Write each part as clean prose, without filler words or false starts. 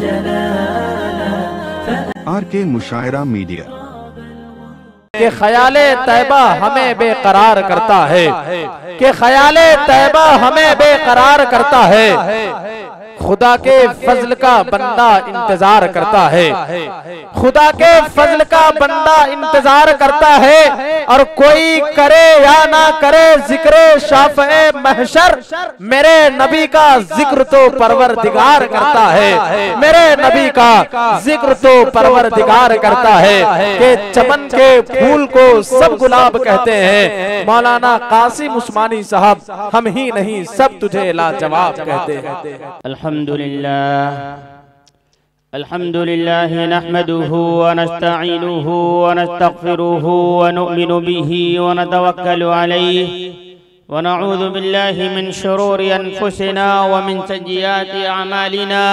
जलाला RK मुशायरा media कि ख्याले तैबा हमें बेकरार करता है, कि ख्याले तैबा हमें बेकरार करता है। खुदा के फजल का बंदा इंतजार करता है, खुदा के फजल का बंदा इंतजार करता है। और कोई करे या ना करे जिक्र शाफ़े महशर, मेरे नबी का जिक्र तो परवरदिगार करता है, मेरे नबी का जिक्र तो परवरदिगार करता है। कि चमन के फूल को सब गुलाब कहते हैं, मौलाना कासिम उस्मानी साहब हम ही नहीं सब तुझे लाजवाब कहते हैं। अल्हम्दुलिल्लाह नहमदुहु व नस्तईनुहु व नस्तगफिरुहु व नुमिनु बिही व नतवक्कलु अलैहि व नऊज़ु बिल्लाहि मिन शुरूरि अनफुसिना व मिन सय्यिआति अमालिना।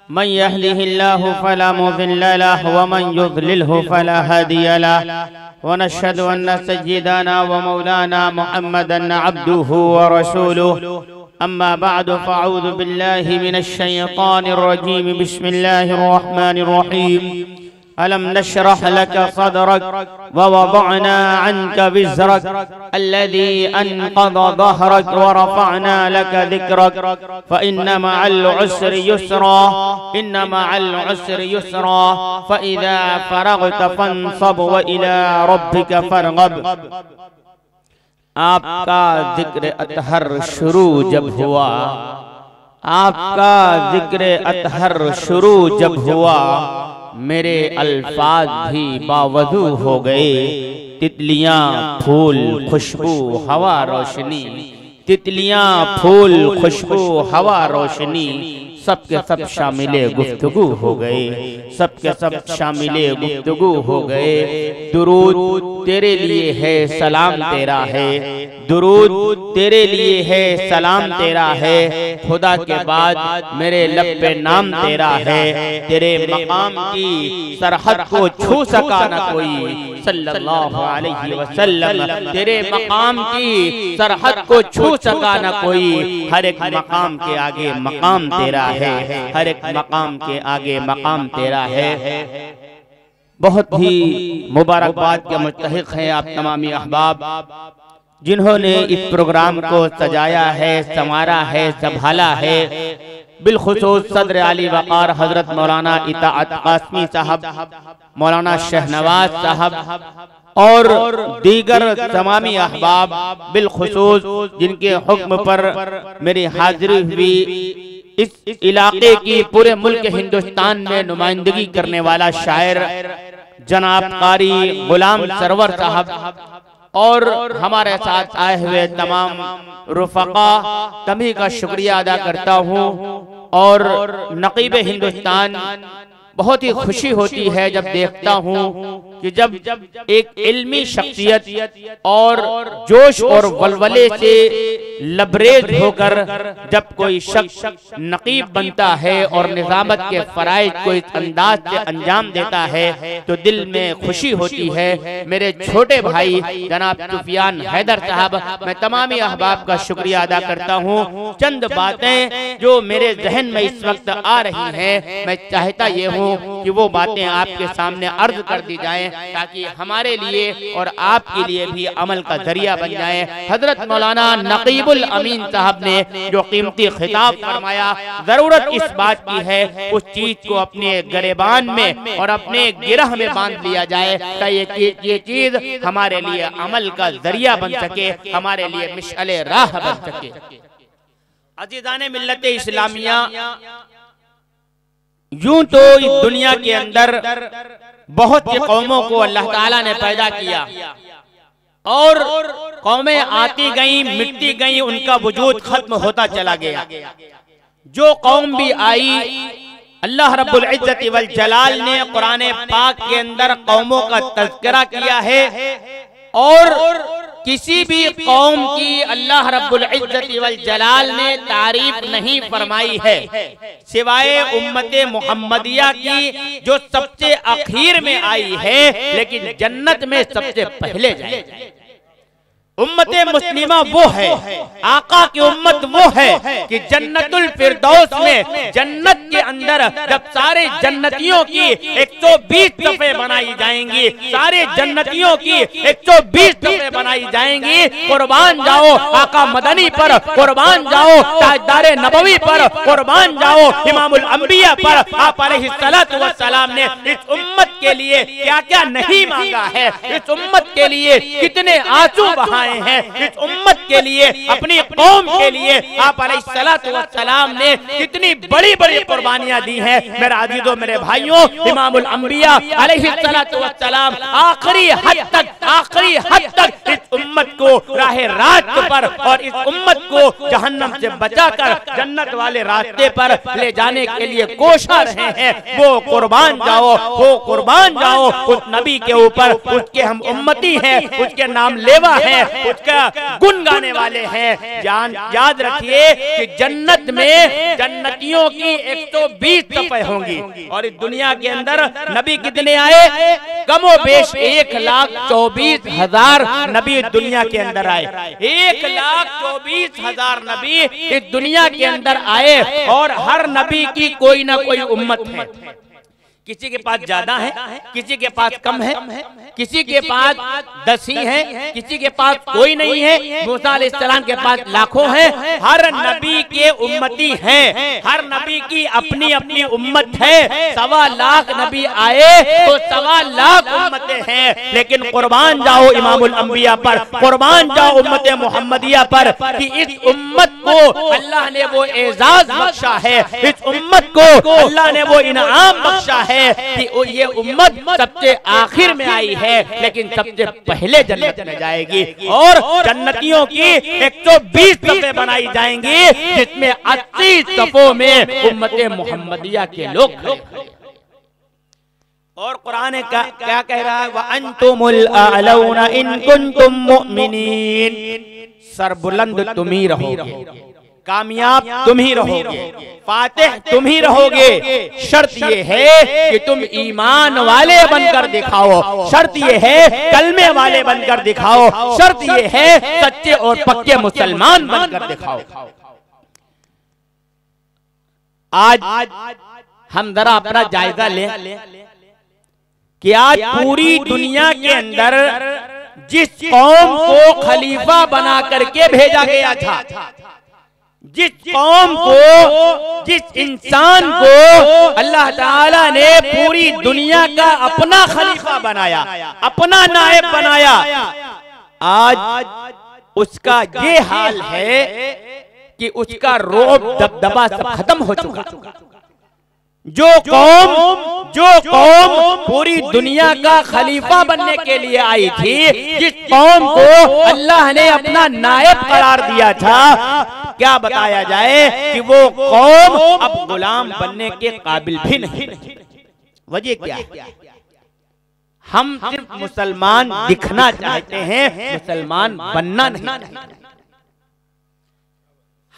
मन यहदिहिल्लाहु फला मुज़िल्ल लहु व मन युज़लिलहु फला हादिय लहु व नशहदु अन्न सय्यिदना व मौलाना मुहम्मदन अब्दुहु व रसूलुहु। अम्मा बअदु फ़अऊज़ु बिल्लाहि मिनश शैतानिर रजीम। बिस्मिल्लाहिर रहमानिर रहीम। अलम नशरह लक सदरक व वदअना अन्का विज़रक अल्लज़ी अनक़ज़ ज़हरक व रफ़अना लक ज़िक्रक फ़इन्न मअल उस्रि युस्रा इन्न मअल उस्रि युस्रा फ़इज़ा फ़रग़त फ़ंसब व इला रब्बिक फ़रग़ब। आपका जिक्र अतहर शुरू जब हुआ, आपका जिक्र अतहर शुरू जब हुआ, मेरे अल्फाज भी बावजू हो गए। तितलियां फूल खुशबू हवा रोशनी, तितलियां फूल खुशबू हवा रोशनी, सबके सब शामिले गुफ्तगू हो गए, सबके सब शामिले गुफ्तगू हो गए। दुरूद तेरे लिए है सलाम तेरा है, दुरूद तेरे लिए है सलाम तेरा है। खुदा के बाद मेरे लब पे नाम तेरा है, तेरे मकाम की सरहद को छू सका न कोई सल्लल्लाहु अलैहि वसल्लम, तेरे मकाम की सरहद को छू सका न कोई। हर एक मकाम के आगे मकाम तेरा है, हर एक मकाम के आगे मकाम तेरा है। बहुत ही मुबारकबाद के मुस्तहिक हैं आप तमामी अहबाब जिन्होंने इस प्रोग्राम को सजाया है, संवारा है, संभाला है। बिलखुसूस सदर आली वक़ार हजरत मौलाना इताअत कासमी साहब, मौलाना शहनवाज साहब और दीगर तमामी अहबाब, बिलखुसूस जिनके हुक्म पर मेरी हाजिरी हुई। इस इलाके की पूरे मुल्क हिंदुस्तान में नुमाइंदगी करने वाला शायर जनाब कारी गुलाम सरवर साहब और हमारे साथ आए हुए तमाम रुफ़क़ा तभी का शुक्रिया अदा करता हूँ। और नक़ीब हिंदुस्तान बहुत ही खुशी होती है जब देखता हूँ कि जब एक इल्मी शख्सियत और जोश और वलवले से लबरेज होकर जब कोई शख्स नक़ीब बनता है और निज़ामत के फ़राइज़ को इस अंदाज से अंजाम देता है तो दिल में खुशी होती है। मेरे छोटे भाई जनाब सुफियान हैदर साहब, मैं तमामी अहबाब का शुक्रिया अदा करता हूँ। चंद बातें जो मेरे जहन में इस वक्त आ रही हैं, मैं चाहता ये हूँ कि वो बातें आपके सामने अर्ज कर दी जाएं ताकि हमारे लिए और आपके लिए भी अमल का जरिया बन जाए। हजरत मौलाना नकीबुल अमीन साहब ने जो कीमती खिताब फरमाया, जरूरत इस बात की है उस चीज को अपने गिरबान में और अपने गिरह में बांध लिया जाए ताकि ये चीज हमारे लिए अमल का जरिया बन सके, हमारे लिए मिशअले राह बन सके। अजीज़ाने मिल्लत इस्लामिया, यूं तो इस दुनिया के अंदर बहुत सी कौमों को अल्लाह ताला ने पैदा किया और कौमें आती गईं, मिटती गईं, उनका वजूद खत्म होता चला गया। जो कौम भी आई, अल्लाह रब्बुल इज्जत वल जलाल ने कुरान पाक के अंदर कौमों का तज़किरा किया है और किसी भी कौम की अल्लाह रब्बुल इज्जत वल जलाल ने तारीफ नहीं फरमाई है सिवाय उम्मते मुहम्मदिया की जो सबसे आखिर में आई है, लेकिन जन्नत में सबसे पहले जाएगी। उम्मते मुस्लिमा वो है, आका की उम्मत वो है कि जन्नतुल फिरदौस में, जन्नत के अंदर जब सारे जन्नतियों की 120 दफे बनाई जाएंगी, सारे जन्नतियों की 120 दफे बनाई जाएंगी। कुर्बान जाओ आका मदनी पर, कुर्बान जाओ ताजदारे नबवी पर, कुर्बान जाओ इमामुल अंबिया पर। आप अलैहिस्सलातु वस्सलाम ने इस उम्मत के लिए क्या क्या नहीं मांगा है, इस उम्मत के लिए कितने आंसू बहाए हैं, इस उम्मत के लिए, अपनी कौम के लिए आप अलैहिस्सलातु वस्सलाम ने कितनी बड़ी बड़ी कुर्बानियां दी हैं। मेरे अजीजों, मेरे भाइयों, इमामुल अंबिया अलैहिस्सलातु वस्सलाम आखिरी हद तक इस उम्मत को राहे रास्त पर और इस उम्मत को जहन्नम से बचाकर जन्नत वाले रास्ते पर ले जाने के लिए कोशा रहे हैं। वो कुर्बान जाओ, वो कुर्बान जाओ उस नबी के ऊपर, उसके हम उम्मती हैं, उसके नाम लेवा है, उसका गुण गाने वाले हैं। याद रखिए कि जन्नत में जन्नतियों की 120 दफे होंगी और इस दुनिया के अंदर नबी कितने आए? कमो बेश 1,24,000 नबी दुनिया के अंदर आए। 1,24,000 नबी इस दुनिया के अंदर आए और हर नबी की कोई ना कोई उम्मत है। किसी के पास ज्यादा है, किसी के पास कम है, किसी के पास 10 ही है, किसी के पास कोई नहीं है। मूसा अलैहिस्सलाम के पास लाखों हैं। हर नबी के उम्मती हैं, हर नबी की अपनी अपनी उम्मत है। 1.25 लाख नबी आए तो 1.25 लाख उम्मतें हैं। लेकिन कुर्बान जाओ इमामुल अंबिया पर, कुर्बान जाओ उम्मत मुहम्मदिया पर कि इस उम्मत को अल्लाह ने वो एजाज बख्शा है, इस उम्मत को अल्लाह ने वो इनाम बख्शा है कि ये उम्मत सबसे आखिर में आई है लेकिन सबसे पहले जन्नत में जाएगी। और जन्नतियों की 120 दफे बनाई जाएंगी जिसमें 80 दफों में उम्मत मुहम्मदिया के लोग खड़े। और कुरान का क्या कह रहा है? व अंतुमुल अअलौना इन कुंतुम मुमिनीन। सरबुलंद तुम ही रहोगे, कामयाब तुम ही रहोगे, फातिह तुम ही रहोगे। शर्त ये है कि तुम ईमान वाले बनकर दिखाओ, शर्त ये है कलमे वाले बनकर दिखाओ, शर्त ये है सच्चे और पक्के मुसलमान बनकर दिखाओ। आज हम जरा अपना जायजा लें कि आज पूरी दुनिया के अंदर जिस कौम को खलीफा बना करके भेजा गया था, जिस कौम को, जिस इंसान को अल्लाह ताला ने पूरी दुनिया का अपना खलीफा बनाया, अपना नायब बनाया, आज उसका ये हाल है कि उसका रौब दबदबा सब खत्म हो चुका। जो कौम पूरी दुनिया का खलीफा बनने के लिए आई थी, जिस कौम को अल्लाह ने अपना नायब करार दिया था, क्या बताया जाए कि वो कौम अब गुलाम बनने के काबिल भी नहीं। वजह क्या है? हम सिर्फ मुसलमान दिखना चाहते हैं, मुसलमान बनना नहीं।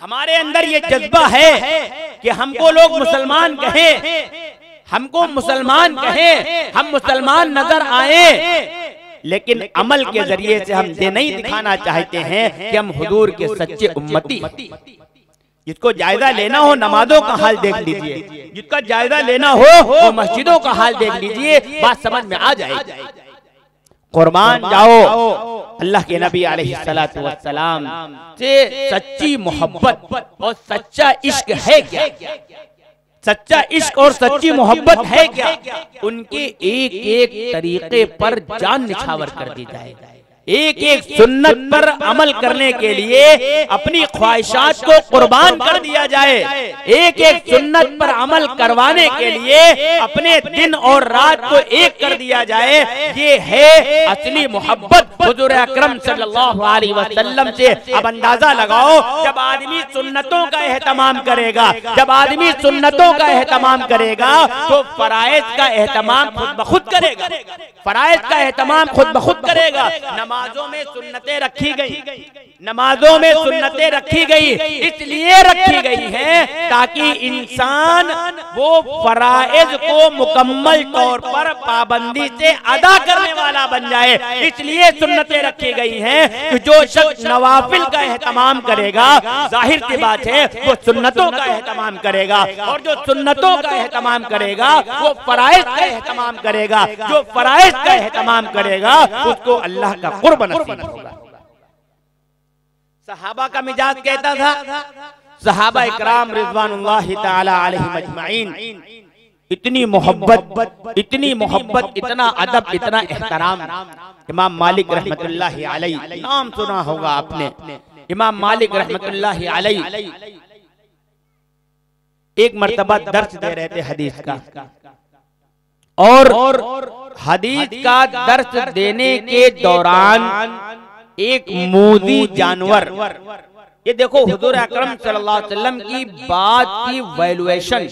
हमारे अंदर ये जज्बा है कि हमको लोग मुसलमान कहें, हमको मुसलमान कहें, हम मुसलमान नजर आए, लेकिन अमल के जरिए से हम ये नहीं दिखाना चाहते हैं कि हम हुजूर के सच्चे उम्मती। जिसको जायजा लेना हो नमाजों का हाल देख लीजिए, जिसका जायजा लेना हो वो मस्जिदों का हाल देख लीजिए, बात समझ में आ जाएगी। कुर्बान जाओ अल्लाह के नबी अलैहिस्सलातु वस्सलाम से सच्ची मोहब्बत और सच्चा इश्क है क्या? सच्चा इश्क और सच्ची मोहब्बत है क्या? उनके एक एक तरीके पर जान निछावर कर दी जाए, एक एक सुन्नत पर अमल करने के लिए अपनी ख्वाहिशात को कुर्बान कर दिया जाए, एक एक सुन्नत पर अमल करवाने के लिए अपने दिन और रात को एक कर दिया जाए। ये है असली मोहब्बत हुजूर अकरम सल्लल्लाहु अलैहि वसल्लम से। अब अंदाजा लगाओ, जब आदमी सुन्नतों का एहतमाम करेगा, जब आदमी सुन्नतों का एहतमाम करेगा तो फराइज का एहतमाम खुद ब खुद करेगा, फराइज का एहतमाम खुद ब खुद करेगा। नमाजों में सुन्नतें रखी गई, नमाजों में सुन्नतें रखी गई, इसलिए रखी गई हैं ताकि इंसान वो फराइज को मुकम्मल तौर पर पाबंदी से अदा करने वाला बन जाए। इसलिए सुन्नतें रखी गई हैं कि जो शख्स नवाफिल का एहतमाम करेगा, जाहिर सी बात है वो सुन्नतों का एहतमाम करेगा, और जो सुन्नतों का एहतमाम करेगा वो फराइज का एहतमाम करेगा। जो फराइज का एहतमाम करेगा उसको अल्लाह का कुर्ब नसीब होगा। सहाबा का मिजाज कहता था, सहाबा इकराम रिज़वानुल्लाहि ताला अलैहिम अजमाइन, इतनी मोहब्बत, इतना अदब, इतना एहतराम। इमाम मालिक रहमतुल्लाहि अलैहि, नाम सुना होगा आपने, इमाम मालिक रहमतुल्लाहि अलैहि एक मर्तबा दर्स दे रहे थे हदीस का, और हदीस का दर्स देने के दौरान एक मूदी जानवर, ये देखो हुजूर अकरम सल्लल्लाहु अलैहि वसल्लम की बात की वैल्यूएशन,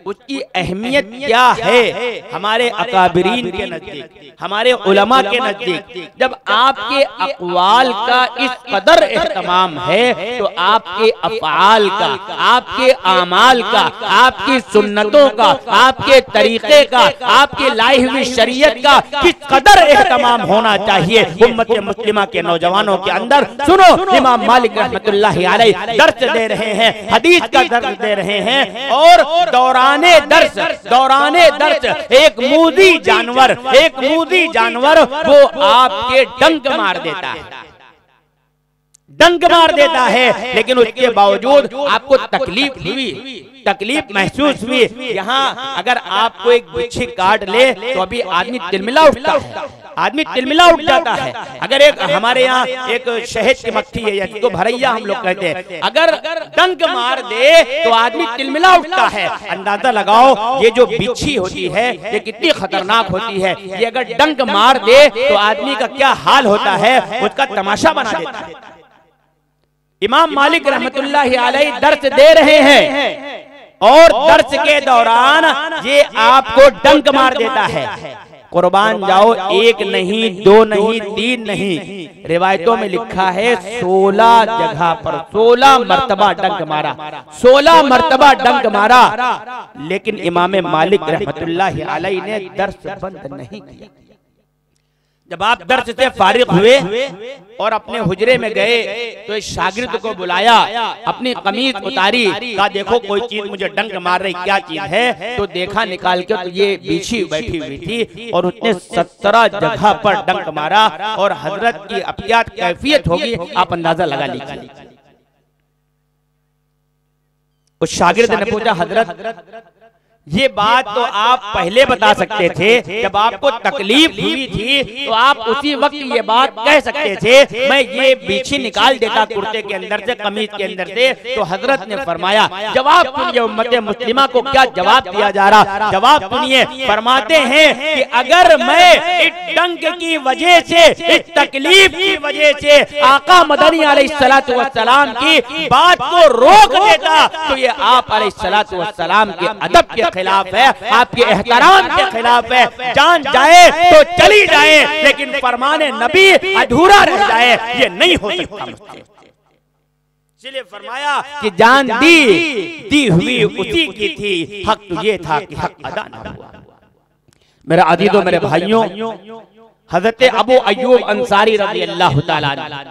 उसकी अहमियत क्या है हमारे अकाबिरीन के नजदीक, हमारे उलमा के नजदीक। जब आपके अक़वाल का इस कदर एहतमाम है तो आपके अफ़आल का, आपके आमाल का, आपकी सुन्नतों का, आपके तरीके का, आपके लाई हुई शरीयत का किस कदर एहतमाम होना चाहिए उम्मत मुस्लिमा के नौजवानों के अंदर। सुनो, इमाम मालिक रहमतुल्लाह दर्स दे रहे हैं, हदीस का दर्स दे रहे हैं, और दौराने दर्स एक मूदी जानवर वो आपके डंक मार देता है, लेकिन उसके बावजूद आपको तकलीफ महसूस हुई। यहाँ अगर आपको एक बिच्छी काट ले तो अभी आदमी तिलमिला उठता है, अगर एक हमारे यहाँ एक शहद की मक्खी है जिसको भरैया हम लोग कहते हैं, अगर डंक मार दे तो आदमी तिलमिला उठता है। अंदाजा लगाओ ये जो बिच्छी होती है ये कितनी खतरनाक होती है, ये अगर डंक मार दे तो आदमी का क्या हाल होता है, उसका तमाशा बना देता है। इमाम मालिक रहमतुल्लाहि अलैहि दर्स दे रहे हैं, और दर्स के दौरान ये आपको डंक मार देता है। कुर्बान जाओ, एक नहीं, दो नहीं, तीन नहीं, रिवायतों में लिखा है 16 जगह पर 16 मर्तबा डंक मारा, 16 मर्तबा डंक मारा। लेकिन इमाम मालिक रहमतुल्लाहि अलैहि ने दर्स बंद नहीं किया। जब आप दर्स से फारिग हुए और अपने हुजरे में गए तो इस शागिर्द को बुलाया, अपनी कमीज उतारी, कहा देखो कोई चीज मुझे डंक मार रही, क्या चीज है? तो देखा निकाल के तो ये बिच्छी बैठी हुई थी, और उसने 17 जगह पर डंक मारा। और हजरत की अब क्या कैफियत होगी आप अंदाजा लगा लीजिए। उस शागिर्द ने पूछा, हजरत ये बात तो आप पहले बता सकते थे, जब आपको तकलीफ हुई थी तो आप उसी वक्त ये बात कह सकते थे, मैं ये बिच्छी निकाल देता कुर्ते के अंदर से, कमीज के अंदर से। तो हजरत ने फरमाया, जवाब सुनिए उम्मत मुस्लिमा को क्या जवाब दिया जा रहा, जवाब सुनिए। फरमाते हैं कि अगर मैं इस डंक की वजह से, इस तकलीफ की वजह से आका मदनी अलैहिस्सलातु वस्सलाम की बात को रोक देता तो ये आप अलैहिस्सलातु वस्सलाम के अदब के खिलाफ है, आपके एहतराम के खिलाफ है। जान जाए तो चली जाए, लेकिन फरमाने नबी अधूरा रह जाए, ये नहीं हो सकता मुझसे। इसलिए फरमाया कि जान दी हुई उसी की थी, हक तो ये था कि हक अदा न हुआ। मेरा अजीजों, मेरे भाइयों, हजरत अबू अय्यूब अंसारी रज़ी अल्लाह तआला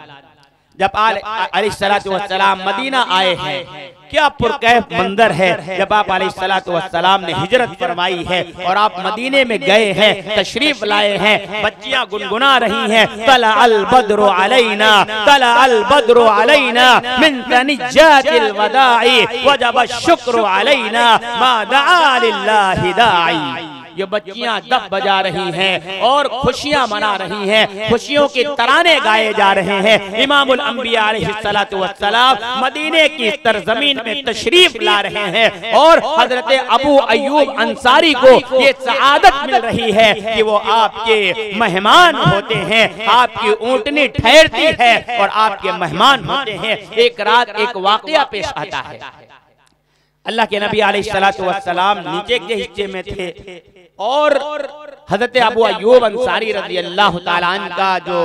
जब अलैहिस्सलातु वस्सलाम मदीना आए हैं, क्या पुरकैफ मंजर है। जब आप अलैहिस्सलातु वस्सलाम ने हिजरत फरमाई है और आप मदीने में गए हैं, तशरीफ लाए हैं, बच्चियां गुनगुना रही हैं, तला अल बद्रु अलैना, तला अल बद्रु अलैना मिन तनिज्जातिल वदाई वजब शुक्र अलैना मा दआ लिल्लाहि दाई। ये बच्चियां दफ बजा रही हैं और खुशियां मना रही हैं, खुशियों के तराने गाए जा रहे हैं। इमामुल अंबिया अलैहिस्सलातु वस्सलाम मदीने की सरजमीन में तशरीफ ला रहे हैं और हजरत अबू अय्यूब अंसारी को ये सआदत मिल रही है कि वो आपके मेहमान होते हैं, आपकी ऊंटनी ठहरती है और आपके मेहमान होते हैं। एक रात एक वाकया पेश आता है। अल्लाह के नबी अलैहिस्सलातु वस्सलाम नीचे के हिस्से में थे और हजरत अबू अय्यूब अंसारी रज़ी अल्लाह ताला अन्हु का जो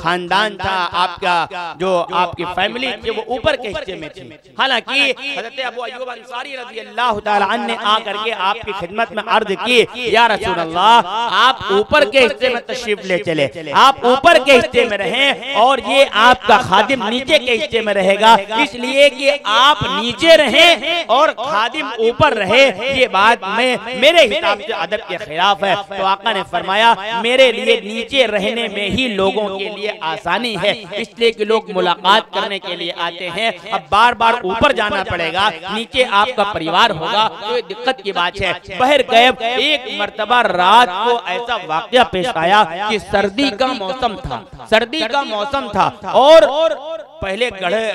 खानदान था, आपका जो आपकी फैमिली थी, वो ऊपर के हिस्से में थी। हालांकि हजरत अबू अय्यूब अंसारी रज़ी अल्लाह ताला अन्हु ने आकर के आपकी खिदमत में अर्ज की, या रसूल अल्लाह, आप ऊपर के हिस्से में तशरीफ ले चले, आप ऊपर के हिस्से में रहें और ये आपका खादिम नीचे के हिस्से में रहेगा, इसलिए कि आप नीचे रहें और खादिम ऊपर रहे, ये बात में मेरे हिसाब से अदब के खिलाफ है। तो आका ने फरमाया, मेरे लिए नीचे रहने में ही लोगों के लिए आसानी है, इसलिए कि लोग मुलाकात करने के लिए आते हैं, अब बार बार ऊपर जाना पड़ेगा, नीचे आपका परिवार होगा, तो दिक्कत की बात है। बहर गैब एक मर्तबा रात को ऐसा वाकया पेश आया कि सर्दी का मौसम था, सर्दी का मौसम था और पहले गढ़े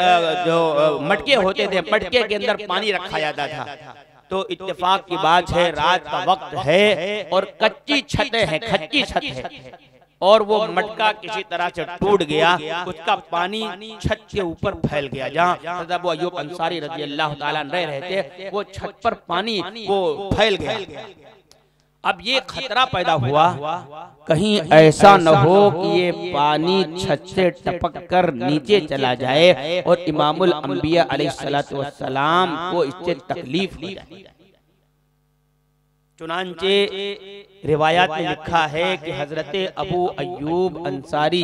जो मटके होते थे, मटके के अंदर पानी रखा जाता था। तो इत्तेफाक की बात है, रात का वक्त है और कच्ची छतें हैं, कच्ची छत है और वो मटका किसी तरह से टूट गया, उसका पानी छत के ऊपर फैल गया। जहाँ अबू अय्यूब अंसारी रज़ी अल्लाह ताला रह रहे थे, वो छत पर पानी वो फैल गया। अब ये खतरा पैदा हुआ, कहीं ऐसा न हो कि ये पानी छत से टपक कर नीचे चला जाए और इमामुल अंबिया अलैहिस्सलातु वस्सलाम को इससे तकलीफ हो जाए। चुनांचे रिवायात में लिखा है कि हजरत अबू अय्यूब अंसारी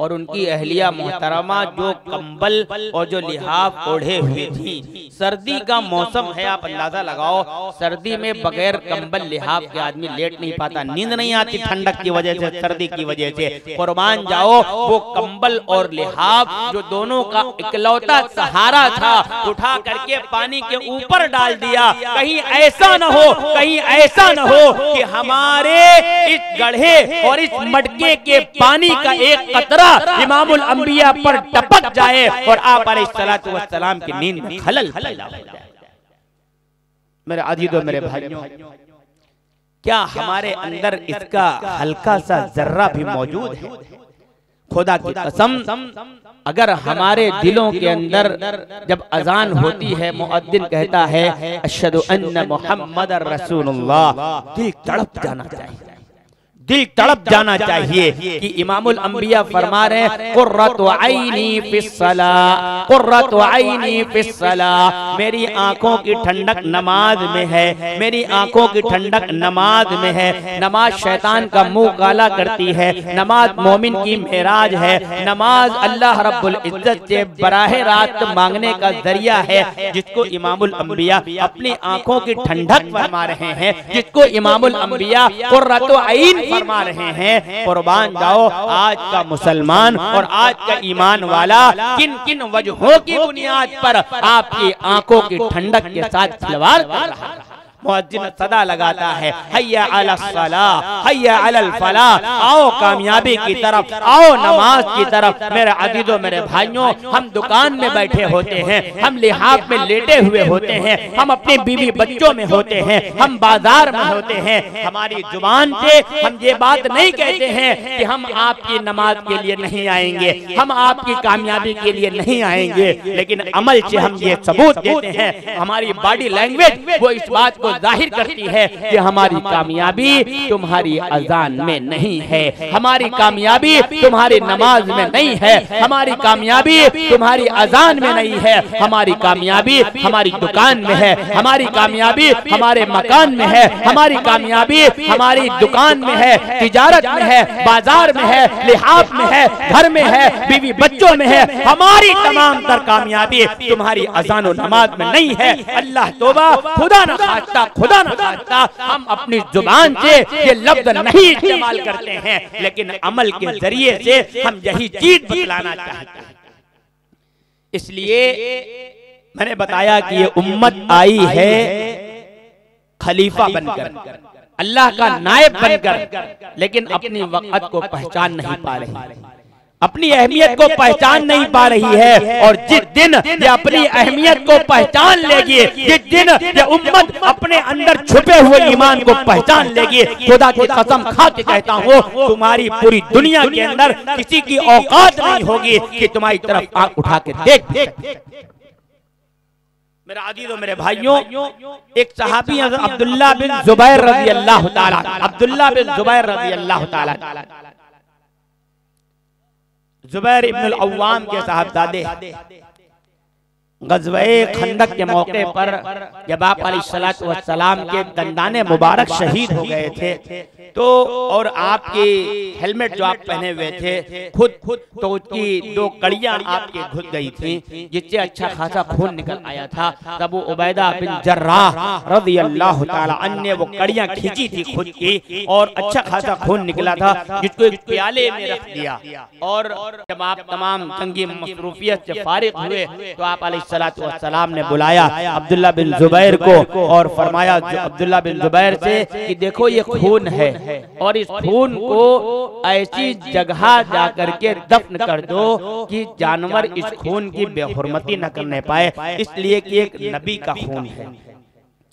और उनकी अहलिया मोहतरमा जो कंबल और जो लिहाफ ओढ़े हुए थी, सर्दी का मौसम है, आप अंदाजा लगाओ, सर्दी में बगैर कंबल लिहाफ के आदमी लेट नहीं पाता, नींद नहीं आती ठंडक की वजह से, सर्दी की वजह से। कुर्बान जाओ, वो कंबल और लिहाफ जो दोनों का इकलौता सहारा था, उठा करके पानी के ऊपर डाल दिया। कहीं ऐसा न हो, कहीं ऐसा न हो कि हमारे इस गढ़े और इस मटके के पानी का एक कतरा इमामुल अंबिया पर टपक जाए और आप अलैहिस्सलातु वस्सलाम की नींद में खलल पैदा हो जाए। मेरे अजीजों, मेरे भाइयों, क्या हमारे अंदर इसका हल्का सा जर्रा भी मौजूद है? खुदा की कसम, अगर हमारे दिलों के अंदर जब अजान होती है, मुअद्दिन कहता है अशहदु अन्ना मुहम्मदर रसूलुल्लाह, दिल तड़प जाना चाहिए, दिल तड़प जाना चाहिए कि इमामुल अंबिया फरमा रहे हैं, कुर्रतु ऐनी फिस्सला, कुर्रतु ऐनी फिस्सला, मेरी आंखों की ठंडक नमाज में है, मेरी आंखों की ठंडक नमाज में है। नमाज शैतान का मुंह काला करती है, नमाज मोमिन की मेराज है, नमाज अल्लाह रब्बुल इज्जत से बराह रात मांगने का जरिया है, जिसको इमामुल अंबिया अपनी आंखों की ठंडक फरमा रहे हैं, जिसको इमामुल अंबिया कुर्रतु ऐन फरमा रहे हैं। कुर्बान जाओ, आज का मुसलमान और आज का ईमान वाला किन किन वजहों की बुनियाद पर आपकी आंखों की ठंडक के साथ खिलवाड़ कर रहा है। मुअज्जिन सदा लगाता है, हय्या अलस सलाह, हय्या अलल फलाह, आओ कामयाबी की तरफ, आओ नमाज की तरफ। मेरे अजीजों, मेरे भाइयों, हम दुकान में बैठे होते हैं, हम लिहाफ में लेटे हुए होते हैं, हम अपने बीवी बच्चों में होते हैं, हम बाजार में होते हैं, हमारी जुबान से हम ये बात नहीं कहते हैं कि हम आपकी नमाज के लिए नहीं आएंगे, हम आपकी कामयाबी के लिए नहीं आएंगे, लेकिन अमल से हम ये सबूत देते हैं, हमारी बॉडी लैंग्वेज वो इस बात को जाहिर करती है कि हमारी कामयाबी तुम्हारी अजान में नहीं है, हमारी कामयाबी तुम्हारी नमाज में नहीं है, हमारी कामयाबी तुम्हारी अजान में नहीं है, हमारी कामयाबी हमारी दुकान में है, हमारी कामयाबी हमारे मकान में है, हमारी कामयाबी हमारी दुकान में है, तिजारत में है, बाजार में है, लिहाफ में है, घर में है, बीवी बच्चों में है। हमारी तमाम तर कामयाबी तुम्हारी अजान और नमाज में नहीं है। अल्लाह तौबा, खुदा न खास्ता, खुदा न खास्ता हम अपनी जुबान से ये लफ्ज नहीं इस्तेमाल करते हैं, लेकिन अमल के जरिए से हम यही चीज बतलाना चाहते हैं। इसलिए मैंने बताया कि ये उम्मत आई है खलीफा बनकर, अल्लाह का नायब बनकर, लेकिन अपनी वक़्त को पहचान नहीं पा रही, अपनी अहमियत को पहचान नहीं पा रही है। और जिस दिन ये अपनी अहमियत को पहचान लेगी, जिस दिन ये उम्मत अपने अंदर छुपे हुए ईमान को पहचान लेगी, खुदा की कसम खा के कहता हूँ, तुम्हारी पूरी दुनिया के अंदर किसी की औकात नहीं होगी कि तुम्हारी तरफ आंख उठा के देख। मेरा अजीज़ और मेरे भाइयों, एक सहाबी अब्दुल्ला बिन जुबैर रज़ी अल्लाह ताला, अब्दुल्ला बिन जुबैर रज़ी अल्लाह ताला, जुबैर इब्नुल अव्वाम के साहबजादे, गज़वे खंदक के मौके पर जब आप अलैहिस्सलातु वस्सलाम के दंदाने मुबारक शहीद हो गए थे तो, और आपकी हेलमेट जो आप पहने हुए थे खुद तो उसकी 2 कड़ियां आपके घुस गई थी, जिससे अच्छा खासा खून निकल आया था। तब वो उबैदा बिन जर्राह रज़ी अल्लाह ताला अन्हु ने वो कड़ियां खींची थी खुद की और अच्छा खासा खून निकला था, जिसको एक प्याले में रख दिया। और जब आप तमाम तंगी मसरूफियत से फारिग हुए तो आप अलैहिस्सलातु वस्सलाम ने बुलाया अब्दुल्ला बिन जुबैर को और फरमाया अब्दुल्ला बिन जुबैर से कि देखो ये खून है और इस खून को ऐसी जगह जाकर के दफन कर दो कि जानवर इस खून की बेहुरमती न करने पाए, इसलिए कि एक नबी का खून है।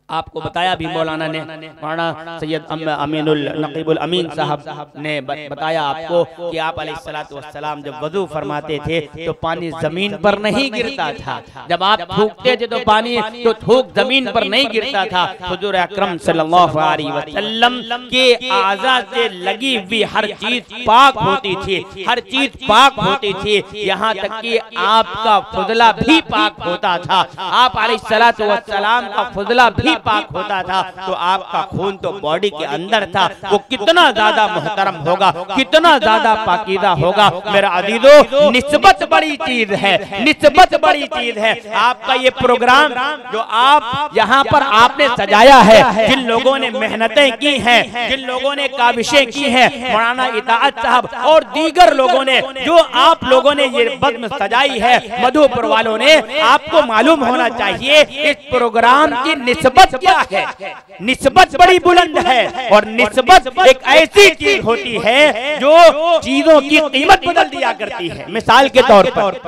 आपको बताया भी मौलाना ने, मौलाना सैयद अमीनुल नकीबुल अमीन साहब ने बताया आपको कि आप अलैहिस्सलातु वस्सलाम जब वज़ू फरमाते थे तो पानी जमीन पर नहीं गिरता था, जब आप थूकते थे तो पानी तो थूक जमीन पर नहीं गिरता था। हुजूर अकरम सल्लल्लाहु अलैहि वसल्लम के आज़ा से लगी हुई हर चीज पाक होती थी, हर चीज पाक होती थी, यहाँ तक कि आपका फुजला भी पाक होता था। आप अलैहिस्सलातु वस्सलाम का फुजला भी पाक होता था, तो आपका खून तो बॉडी के अंदर था, वो कितना ज्यादा मुहतरम होगा, कितना ज्यादा पाकीज़ा होगा। मेरा अजीजों, निस्बत बड़ी चीज है, निस्बत बड़ी चीज है। आपका ये प्रोग्राम जो आप यहाँ पर आपने सजाया है, जिन लोगों ने मेहनतें की हैं, जिन लोगों ने काविशें की हैं, मौलाना इताअत साहब और दीगर लोगों ने, जो आप लोगों ने ये बज़्म सजाई है, मधुपुर वालों ने, आपको मालूम होना चाहिए इस प्रोग्राम की निस्बत क्या है। निस्बत बड़ी बुलंद है और निस्बत एक ऐसी चीज होती है जो चीजों की कीमत बदल दिया करती है। मिसाल के तौर पर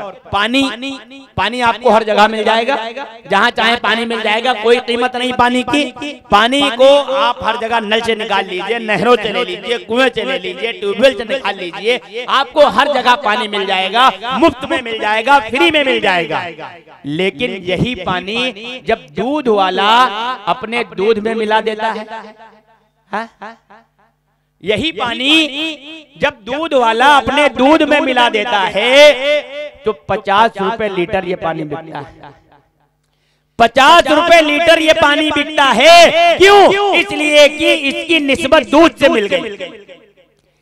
पानी आपको हर जगह मिल जाएगा, जहां चाहे पानी मिल जाएगा, कोई कीमत नहीं पानी की। पानी को आप हर जगह नल से निकाल लीजिए, नहरों से ले लीजिए, कुएं से ले लीजिए, ट्यूबवेल से निकाल लीजिए, आपको हर जगह पानी मिल जाएगा, मुफ्त में मिल जाएगा, फ्री में मिल जाएगा। लेकिन यही पानी जब दूध वाला अपने दूध में मिला देता है, यही पानी जब दूध वाला अपने दूध में मिला देता है तो 50 रुपए लीटर ये पानी बिकता है। 50 रुपए लीटर ये पानी बिकता है। क्यों? इसलिए कि इसकी निस्बत दूध से मिल गई।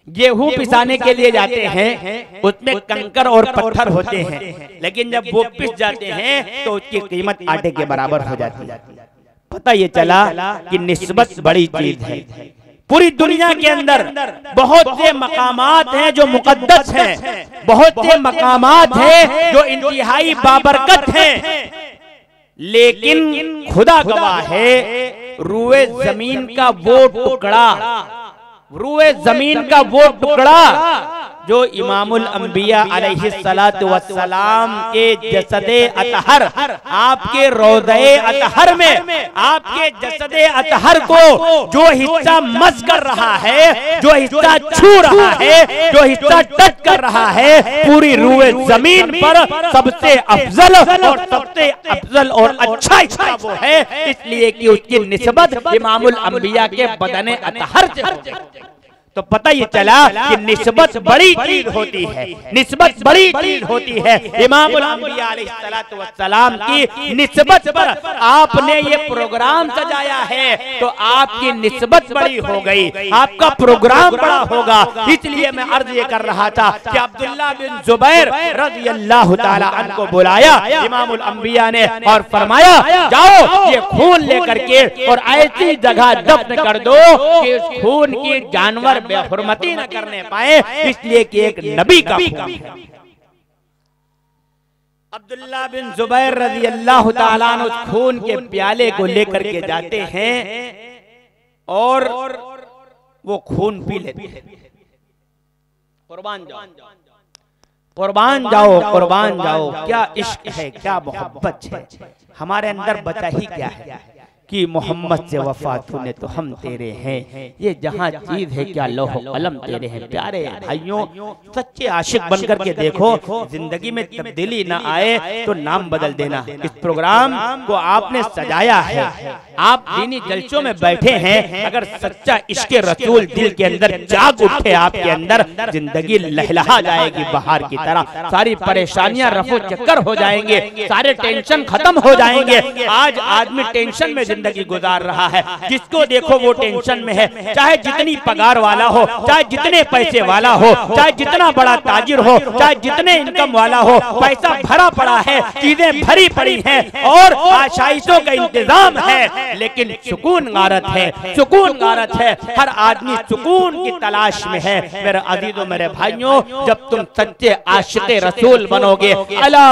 गेहूं पिसाने के लिए जाते हैं, उसमें कंकर और पत्थर होते हैं, लेकिन जब वो पिस जाते हैं तो उसकी कीमत आटे के बराबर हो जाती है। पता ये चला कि निस्बत बड़ी चीज है। पूरी दुनिया के अंदर बहुत से मकामात हैं जो मुकद्दस हैं, बहुत से मकामात हैं जो इंतहाई बाबरकत हैं, लेकिन खुदा गवाह है, रूए जमीन का वो टुकड़ा, रूए जमीन का वो टुकड़ा जो इमामुल अंबिया अलैहिस्सलातु वस्सलाम के जसदे अतहर, आपके रोज़े अतहर में, आपके जसदे अतहर को जो हिस्सा मस कर रहा है, जो हिस्सा छू रहा है, जो हिस्सा टच कर रहा है, पूरी रूए जमीन पर सबसे अफजल और सबसे अफजल और अच्छा हिस्सा वो है, इसलिए कि उसकी निस्बत इमामुल अंबिया के बदने अतहर से होती है। तो पता ये चला कि निस्बत बड़ी चीज होती है, निस्बत बड़ी चीज होती है। इमामुल अंबिया अलैहिस्सलातु वस्सलाम की निस्बत पर आपने ये प्रोग्राम सजाया है तो आपकी निस्बत बड़ी हो गई, आपका प्रोग्राम बड़ा होगा। इसलिए मैं अर्ज ये कर रहा था कि अब्दुल्ला बिन जुबैर रज़ियल्लाहु ताला अन्हु को बुलाया इमामुल अंबिया ने और फरमाया, जाओ ये खून लेकर के और ऐसी जगह दफन कर दो कि उस खून की जानवर बेहुरमती न करने पाए, इसलिए कि एक नबी का खून है। अब्दुल्ला बिन जुबैर रज़ियल्लाहु ताला अन्हु उस खून के प्याले को लेकर के जाते हैं और वो खून पी लेते हैं। कुर्बान जाओ, कुर्बान जाओ, कुर्बान जाओ। क्या इश्क है, क्या मोहब्बत है, हमारे अंदर बचा ही क्या है। कि मोहम्मद से वफा तूने तो हम तेरे हैं, ये जहाँ चीज है क्या लौह कलम तेरे हैं। प्यारे भाइयों, सच्चे आशिक बनकर के देखो, जिंदगी में तब्दीली ना आए तो नाम बदल देना। इस प्रोग्राम को आपने सजाया है, आप दीनी जलसों में बैठे हैं, अगर सच्चा इश्क़े रसूल दिल के अंदर जाग उठे आपके अंदर, जिंदगी लहलहा जाएगी बहार की तरह। सारी परेशानियां रफो चक्कर हो जाएंगे, सारे टेंशन खत्म हो जाएंगे। आज आदमी टेंशन में जिंदगी गुजार रहा है, जिसको देखो वो टेंशन में है, चाहे जितनी पगार वाला हो, चाहे जितने पैसे वाला हो, चाहे जितना बड़ा ताजिर हो, चाहे जितने इनकम वाला हो, पैसा भरा पड़ा है, चीजें भरी पड़ी हैं और आशाइशों का इंतजाम है, लेकिन सुकून गारत है, सुकून गारत है। हर आदमी सुकून की तलाश में है। मेरे अजीजों, मेरे भाइयों, जब तुम सच्चे आशिक़े रसूल बनोगे, अला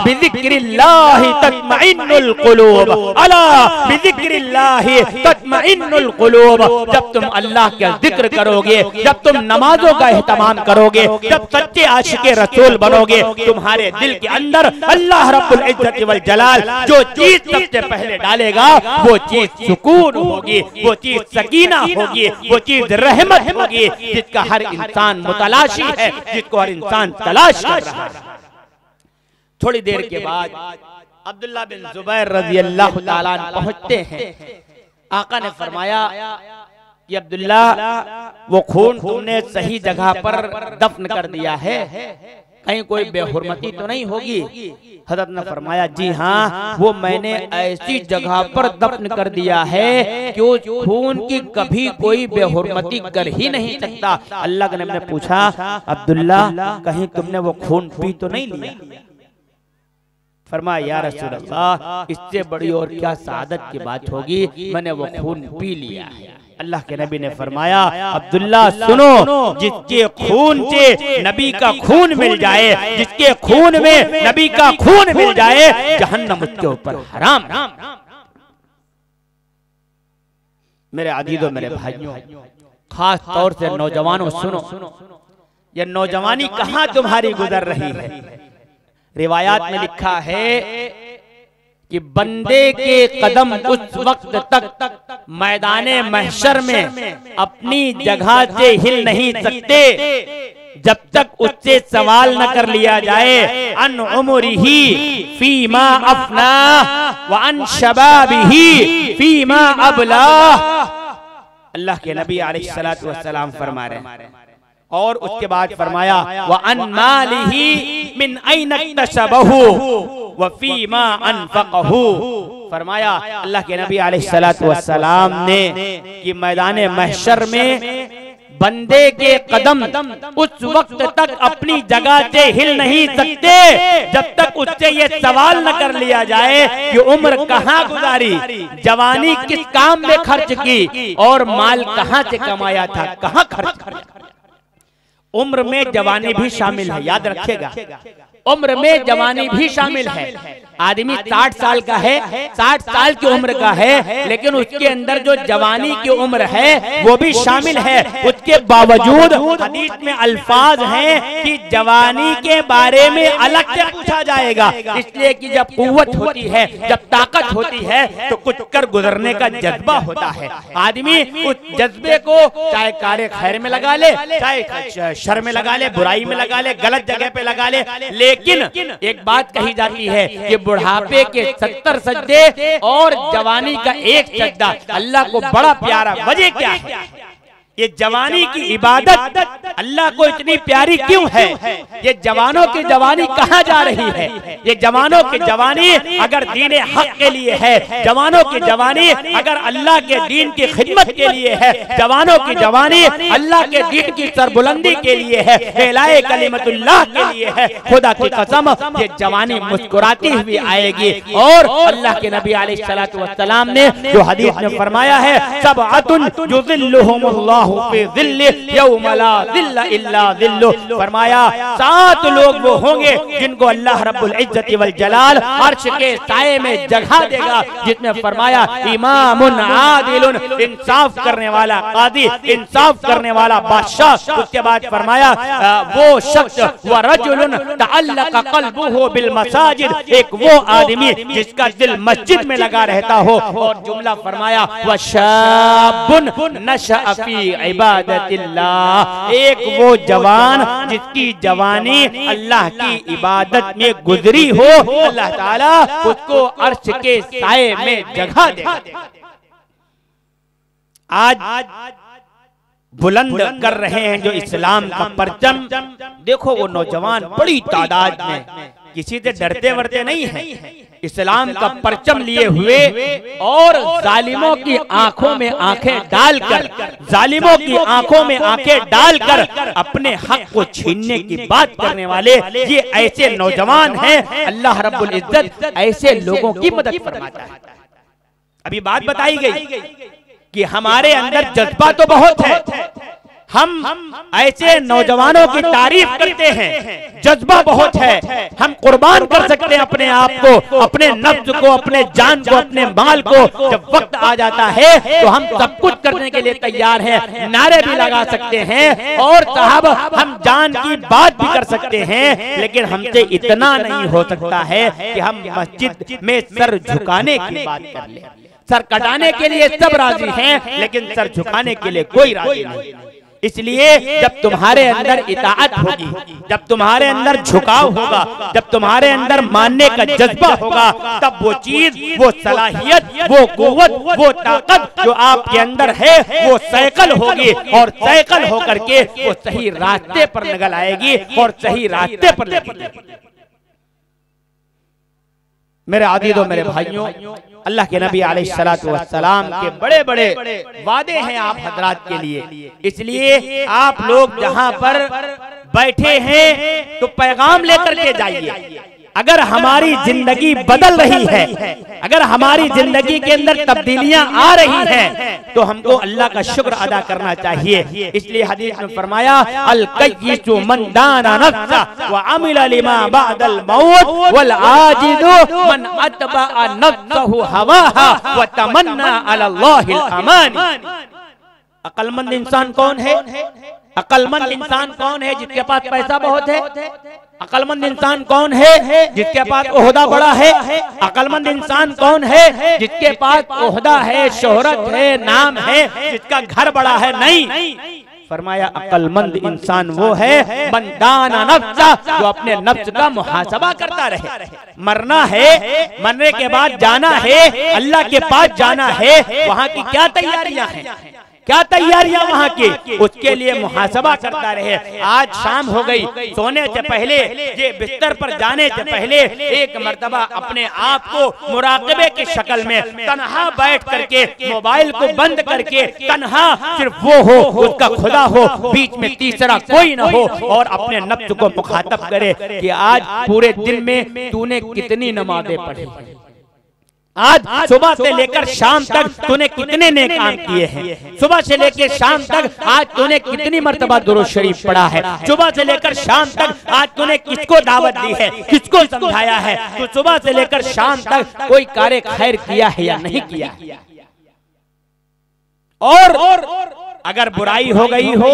बिज़िक्रिल्लाहि तत्मइन्नुल कुलूब, अला बिज़िक्रिल्लाहि तत्मइन्नुल कुलूब। जब तुम अल्लाह का जिक्र करोगे, जब तुम नमाजों का एहतमाम करोगे, जब सच्चे आशिक़े रसूल बनोगे, तुम्हारे दिल के अंदर अल्लाह रब्बुल इज्जत वल जलाल जो चीज सबसे पहले डालेगा, वो चीज सुकून होगी, वो चीज सकीना होगी, वो चीज रहमत होगी, जिसका हर इंसान मुतलाशी है, जिसको हर इंसान तलाश कर रहा है। थोड़ी देर के बाद अब्दुल्लाह बिन जुबैर रज़ी अल्लाह ताला अन्हु पहुंचते हैं। आका ने फरमाया कि अब्दुल्ला, वो खून तुमने सही जगह पर दफन कर दिया है, कहीं कोई बेहुरमती तो नहीं होगी? हज़रत ने फरमाया, जी हाँ, वो मैंने ऐसी जगह पर दफन कर दिया है कि उस खून की कभी कोई बेहुरमती कर ही नहीं सकता। अल्लाह के नबी ने पूछा, अब्दुल्ला, कहीं तुमने वो खून पी तो नहीं लिया? फरमाया, या रसूल अल्लाह, इससे बड़ी और क्या सआदत की बात होगी, मैंने वो खून पी लिया है। अल्लाह के नबी ने फरमाया, अब्दुल्ला सुनो, जिसके खून से नबी का खून मिल जाए, जिसके खून में नबी का खून मिल जाए, जहन्नम उसके ऊपर हराम। मेरे अजीजों, मेरे भाइयों, खास तौर से नौजवानों सुनो, ये नौजवानी कहाँ तुम्हारी गुजर रही है? रिवायात में लिखा है कि बंदे के कदम उस वक्त तक मैदाने महशर में अपनी जगह से हिल नहीं सकते जब तक उससे सवाल न कर लिया जाए, अन उमरिही फीमा अफना व अन शबाबिही फीमा अबला। अल्लाह के नबी अलैहिस्सलातु वस्सलाम फरमा रहे हैं, और उसके बाद फरमाया, व अन मालिही मिन ऐन इक्तसबहु व फीमा अनफक़हु। फरमाया अल्लाह के नबी अलैहिस्सलातु वस्सलाम ने कि मैदाने महशर में बंदे के कदम उस वक्त तक अपनी जगह से हिल नहीं सकते जब तक उससे ये सवाल न कर लिया जाए कि उम्र कहाँ गुजारी, जवानी किस काम में खर्च की और माल कहाँ से कमाया था, कहाँ खर्च किया। उम्र में जवानी भी शामिल है, याद रखिएगा, उम्र में जवानी भी शामिल है। आदमी 60 साल का है, 60 साल की उम्र का है, लेकिन उसके अंदर जो जवानी की उम्र है वो भी शामिल है। उसके बावजूद हदीस में अल्फाज हैं कि जवानी के बारे में अलग से पूछा जाएगा, इसलिए कि जब कुव्वत होती है, जब ताकत होती है, तो कुछ कर गुजरने का जज्बा होता है। आदमी उस जज्बे को चाहे कार्य खैर में लगा ले, चाहे शर में लगा ले, बुराई में लगा ले, गलत जगह पे लगा ले, लेकिन एक बात कही जाती है कि बुढ़ापे के 70 सजदे और जवानी का एक सजदा अल्लाह को बड़ा प्यारा। वजह क्या है? ये जवानी की इबादत अल्लाह को इतनी प्यारी क्यों है? ये जवानों की जवानी कहाँ जा रही है? ये जवानों की जवानी अगर दीन हक के लिए है, जवानों की जवानी अगर अल्लाह के दीन की खिदमत के लिए है, जवानों की जवानी अल्लाह के दीन की सरबुलंदी के लिए है, इलाए कलिमतुल्लाह के लिए है, खुदा की कसम ये जवानी मुस्कुराती हुई आएगी। और अल्लाह के नबी अलैहिस्सलातु वस्सलाम ने जो हदीस में फरमाया है, सबअतुन युज़िल्लुहुमुल्लाह अल्लाहु फी ज़िल्लि यौमा ला ज़िल्ला इल्ला ज़िल्लु। फरमाया 7 लोग वो होंगे जिनको अल्लाह रब्बुल इज्जति वल जलाल अर्श के साए में जगह देगा, जिसमें फरमाया इमामुन आदिलुन, इंसाफ करने वाला कादी, इंसाफ करने वाला बादशाह। उसके बाद फरमाया वो शख्स व रजुलुन तअल्लक़ क़ल्बुहु बिल मसाजिद, एक वो आदमी जिसका दिल मस्जिद में लगा रहता हो। और जुमला फरमाया व शाबुन नशअ फी इबादतिल्लाह, एक वो जवान जिसकी जवानी अल्लाह की इबादत में गुजरी हो, अल्लाह ताला उसको अर्श के साए में जगह देगा। आज बुलंद कर रहे हैं जो इस्लाम का परचम। देखो वो नौजवान बड़ी तादाद में, किसी से डरते वरते नहीं है, इस्लाम का परचम लिए हुए और जालिमों की आंखों में आंखें डालकर, जालिमों की आंखों में आंखें डालकर अपने हक को छीनने की बात करने वाले ये ऐसे नौजवान हैं। अल्लाह रब्बुल इज्जत ऐसे लोगों की मदद फरमाता है। अभी बात बताई गई कि हमारे अंदर जज्बा तो बहुत है, हम ऐसे नौजवानों की तारीफ करते हैं, जज्बा बहुत है, हम कुर्बान कर सकते हैं अपने आप को, अपने नफ्स को, अपने जान को, अपने माल को। जब वक्त आ जाता है तो हम सब कुछ करने के लिए तैयार हैं, नारे भी लगा सकते हैं और साहब हम जान की बात भी कर सकते हैं, लेकिन हमसे इतना नहीं हो सकता है कि हम मस्जिद में सर झुकाने की बात कर लें। सर कटाने के लिए सब राजी हैं, लेकिन सर झुकाने के लिए कोई राजी नहीं। इसलिए जब तुम्हारे अंदर इताअत होगी, जब तुम्हारे अंदर झुकाव होगा, जब तुम्हारे अंदर मानने का जज्बा होगा, तब वो चीज, वो सलाहियत, वो कुव्वत, वो ताकत जो आपके अंदर है वो सैकल होगी और सैकल होकर के वो सही रास्ते पर निकल आएगी और सही रास्ते पर लगेगी। मेरे आदीदों, मेरे भाइयों, अल्लाह के नबी अलैहिस्सलातु वस्सलाम के बड़े बड़े वादे हैं आप हजरात के लिए। इसलिए आप लोग जहां पर बैठे हैं तो पैगाम लेकर के जाइए। अगर हमारी जिंदगी बदल रही है, अगर हमारी जिंदगी के अंदर तब्दीलियां आ रही हैं, तो हमको अल्लाह का शुक्र अदा करना चाहिए। इसलिए हदीस में फरमाया अल कय्यिसु मन दाना नफ्सा व अमिला लिमा बअदल मौत वल आजिजु मन अतबा नफ्सहु हवाहा व तमन्ना अलल्लाहिल अमानी। अक्लमंद इंसान कौन है? अक्लमंद इंसान कौन है? जिसके पास पैसा बहुत है। अक्लमंद इंसान कौन है? जिसके पास ओहदा बड़ा है। अक्लमंद इंसान कौन है? जिसके पास ओहदा है, शोहरत है, नाम है, जिसका घर बड़ा है। नहीं, फरमाया अक्लमंद इंसान वो है मन दाना नफ्सा, जो अपने नफ्स का मुहासबा करता रहे। मरना है, मरने के बाद जाना है, अल्लाह के पास जाना है, वहाँ की क्या तैयारियां हैं, क्या तैयारियां वहां की, उसके लिए मुहासबा करता रहे। आज शाम हो गई, सोने से पहले, ये बिस्तर पर जाने से पहले एक मर्तबा अपने आप को मुराकबे की शक्ल में तन्हा बैठ करके, मोबाइल को बंद करके, तन्हा सिर्फ वो हो, उसका खुदा हो, बीच में तीसरा कोई ना हो, और अपने नफ्स को मुखातब करे कि आज पूरे दिन में तूने कितनी नमाजें पढ़ी, आज सुबह से लेकर शाम तक तूने कितने नेक काम किए हैं, सुबह से लेकर शाम तक आज तूने कितनी मर्तबा दुरूद शरीफ पढ़ा है, सुबह से लेकर शाम तक आज तूने किसको दावत दी है, किसको समझाया है, तो सुबह से लेकर शाम तक कोई कार्य खैर किया है या नहीं किया। और अगर बुराई हो गई हो,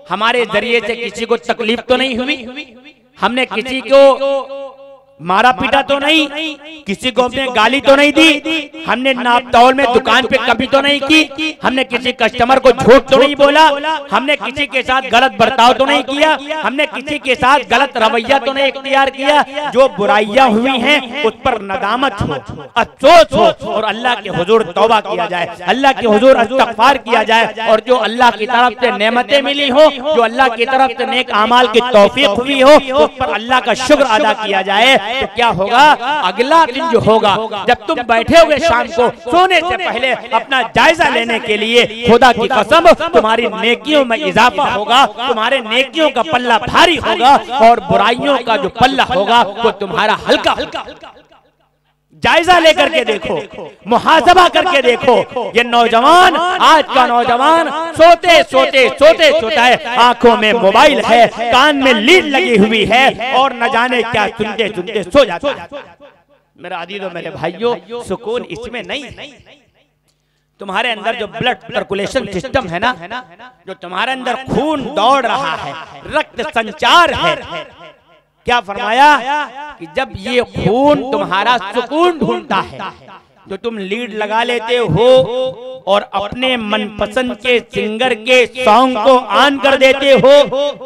हमारे जरिए से किसी को तकलीफ तो नहीं हुई, हमने किसी को मारा पीटा तो नहीं, किसी को अपने गाली तो नहीं दी, हमने नाप तौल में दुकान पे कभी तो नहीं की, हमने किसी कस्टमर को झूठ तो नहीं बोला, हमने किसी के साथ गलत बर्ताव तो नहीं किया, हमने किसी के साथ गलत रवैया तो नहीं इख्तियार किया। जो बुराइयां हुई हैं उस पर नदामत हो, अफसोस हो और अल्लाह के हुजूर तौबा किया जाए, अल्लाह के हुजूर इस्तगफार किया जाए। और जो अल्लाह की तरफ से नेमतें मिली हो, जो अल्लाह की तरफ से नेक अमाल की तौफीक हुई हो, उस पर अल्लाह का शुक्र अदा किया जाए। तो क्या होगा, अगला दिन जो होगा, जब तुम बैठे हुए शाम को सोने से पहले अपना जायजा लेने के लिए, खुदा की कसम तुम्हारी नेकियों में इजाफा होगा, तुम्हारे नेकियों का पल्ला भारी होगा और बुराइयों का जो पल्ला होगा वो तुम्हारा हल्का हल्का। जायजा लेकर के देखो, मुहासबा करके देखो। ये नौजवान, आज का नौजवान सोते सोते सोता है, आंखों में मोबाइल है, कान में लीड लगी हुई है और न जाने क्या सुनते सुनते सो जाता है। मेरा अजीजों, मेरे भाइयों, सुकून इसमें नहीं है। तुम्हारे अंदर जो ब्लड सर्कुलेशन सिस्टम है ना, जो तुम्हारे अंदर खून दौड़ रहा है, रक्त संचार है, क्या फरमाया कि जब ये खून तुम्हारा सुकून ढूंढता है तो तुम लीड लगा लेते हो और अपने मनपसंद के सिंगर के सॉन्ग को ऑन कर देते हो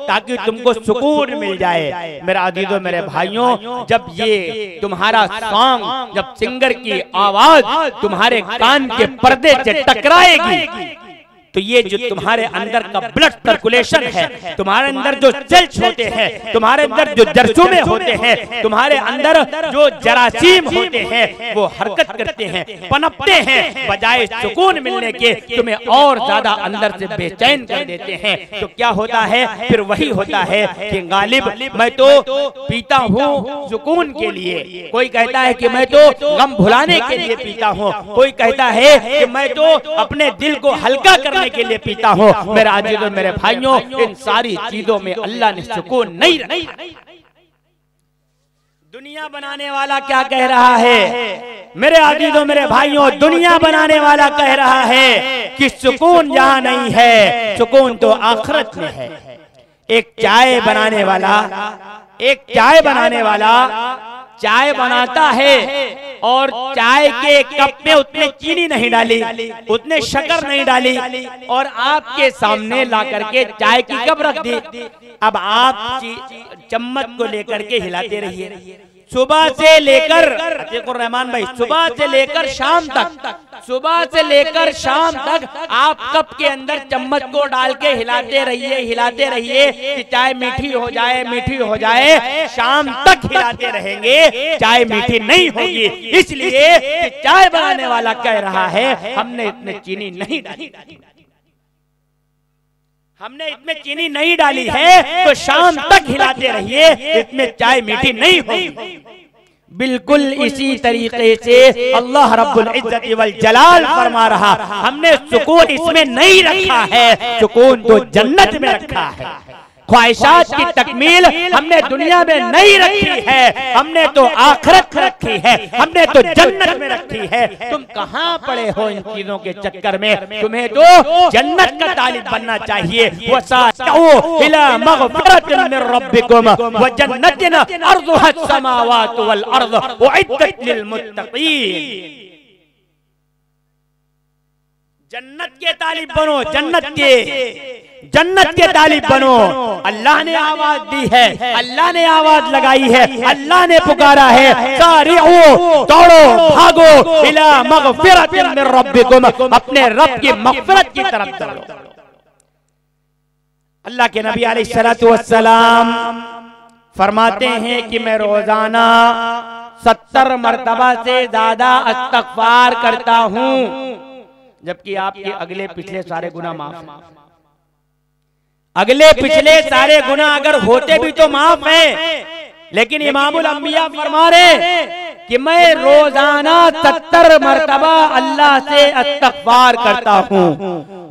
ताकि तुमको सुकून मिल जाए। मेरा अजीजों, मेरे भाइयों, जब ये तुम्हारा सॉन्ग, जब सिंगर की आवाज तुम्हारे कान के पर्दे से टकराएगी तो ये जो तुम्हारे अंदर का ब्लड सर्कुलेशन है, तुम्हारे अंदर जो सेल्स होते हैं, तुम्हारे अंदर जो जरसूमे होते हैं, तुम्हारे अंदर जो जरासीम होते हैं, वो हरकत करते हैं, पनपते हैं, बजाय सुकून मिलने के तुम्हें और ज्यादा अंदर से बेचैन कर देते हैं। तो क्या होता है फिर? वही होता है कि गालिब मैं तो पीता हूँ सुकून के लिए, कोई कहता है कि मैं तो गम भुलाने के लिए पीता हूँ, कोई कहता है कि मैं तो अपने दिल को हल्का करने के लिए पीता हूँ। मेरे अजीजों, मेरे भाइयों, इन सारी चीजों में अल्लाह ने सुकून नहीं रखा। दुनिया बनाने वाला क्या कह रहा है? मेरे अजीजों, मेरे भाइयों, दुनिया बनाने वाला कह रहा है कि सुकून जहां नहीं है, सुकून तो आखिरत में है। एक चाय बनाने वाला चाय बनाता है और चाय के कप में उतने चीनी नहीं डाली, उतने शक्कर नहीं डाली और आपके सामने ला करके चाय की कप रख दी। अब आप चम्मच को लेकर के हिलाते रहिए, सुबह से लेकर, रहमान भाई, सुबह से लेकर शाम तक आप कप के अंदर चम्मच को डाल के हिलाते रहिए कि चाय मीठी हो जाए। शाम तक हिलाते रहेंगे, चाय मीठी नहीं होगी। इसलिए कि चाय बनाने वाला कह रहा है हमने इतने चीनी नहीं डाली है, तो शाम तक हिलाते रहिए, इसमें चाय मीठी नहीं होगी। बिल्कुल इसी तरीके से अल्लाह रब्बुल इज्जत वल जलाल फरमा रहा, हमने सुकून इसमें नहीं रखा है, सुकून तो जन्नत में रखा है। ख्वाहिशात की तकमील हमने दुनिया में नहीं रखी है, हमने तो आखिरत रखी है, हमने तो जन्नत में रखी है। तुम कहाँ पड़े हो इन चीजों के चक्कर में? तुम्हें तो जन्नत का तालिब बनना चाहिए। वसाउ इला मगफिरतिन मिन रब्बिकुम व जन्नतिन अर्जुहा समावातु वल अर्द उइद्दत लिल मुत्तकीन। जन्नत के तालिब बनो, जन्नत के तालिब बनो। अल्लाह ने आवाज दी है, अल्लाह ने आवाज लगाई है, अल्लाह ने पुकारा है, सारिऊ, दौड़ो, भागो, इला मगफिरतिन मिन रब्बिकुम, अपने रब की मगफिरत की तरफ दौड़ो। अल्लाह के नबी अलैहिस्सलातु वस्सलाम फरमाते हैं कि मैं रोजाना 70 मरतबा से ज्यादा इस्तग़फ़ार करता हूँ, जबकि आपके अगले पिछले सारे गुनाह माफ हैं। अगले पिछले सारे गुनाह अगर होते भी तो माफ है, लेकिन इमामुल अंबिया फरमा रहे कि मैं रोजाना 70 मरतबा अल्लाह से इस्तग़फ़ार करता हूँ,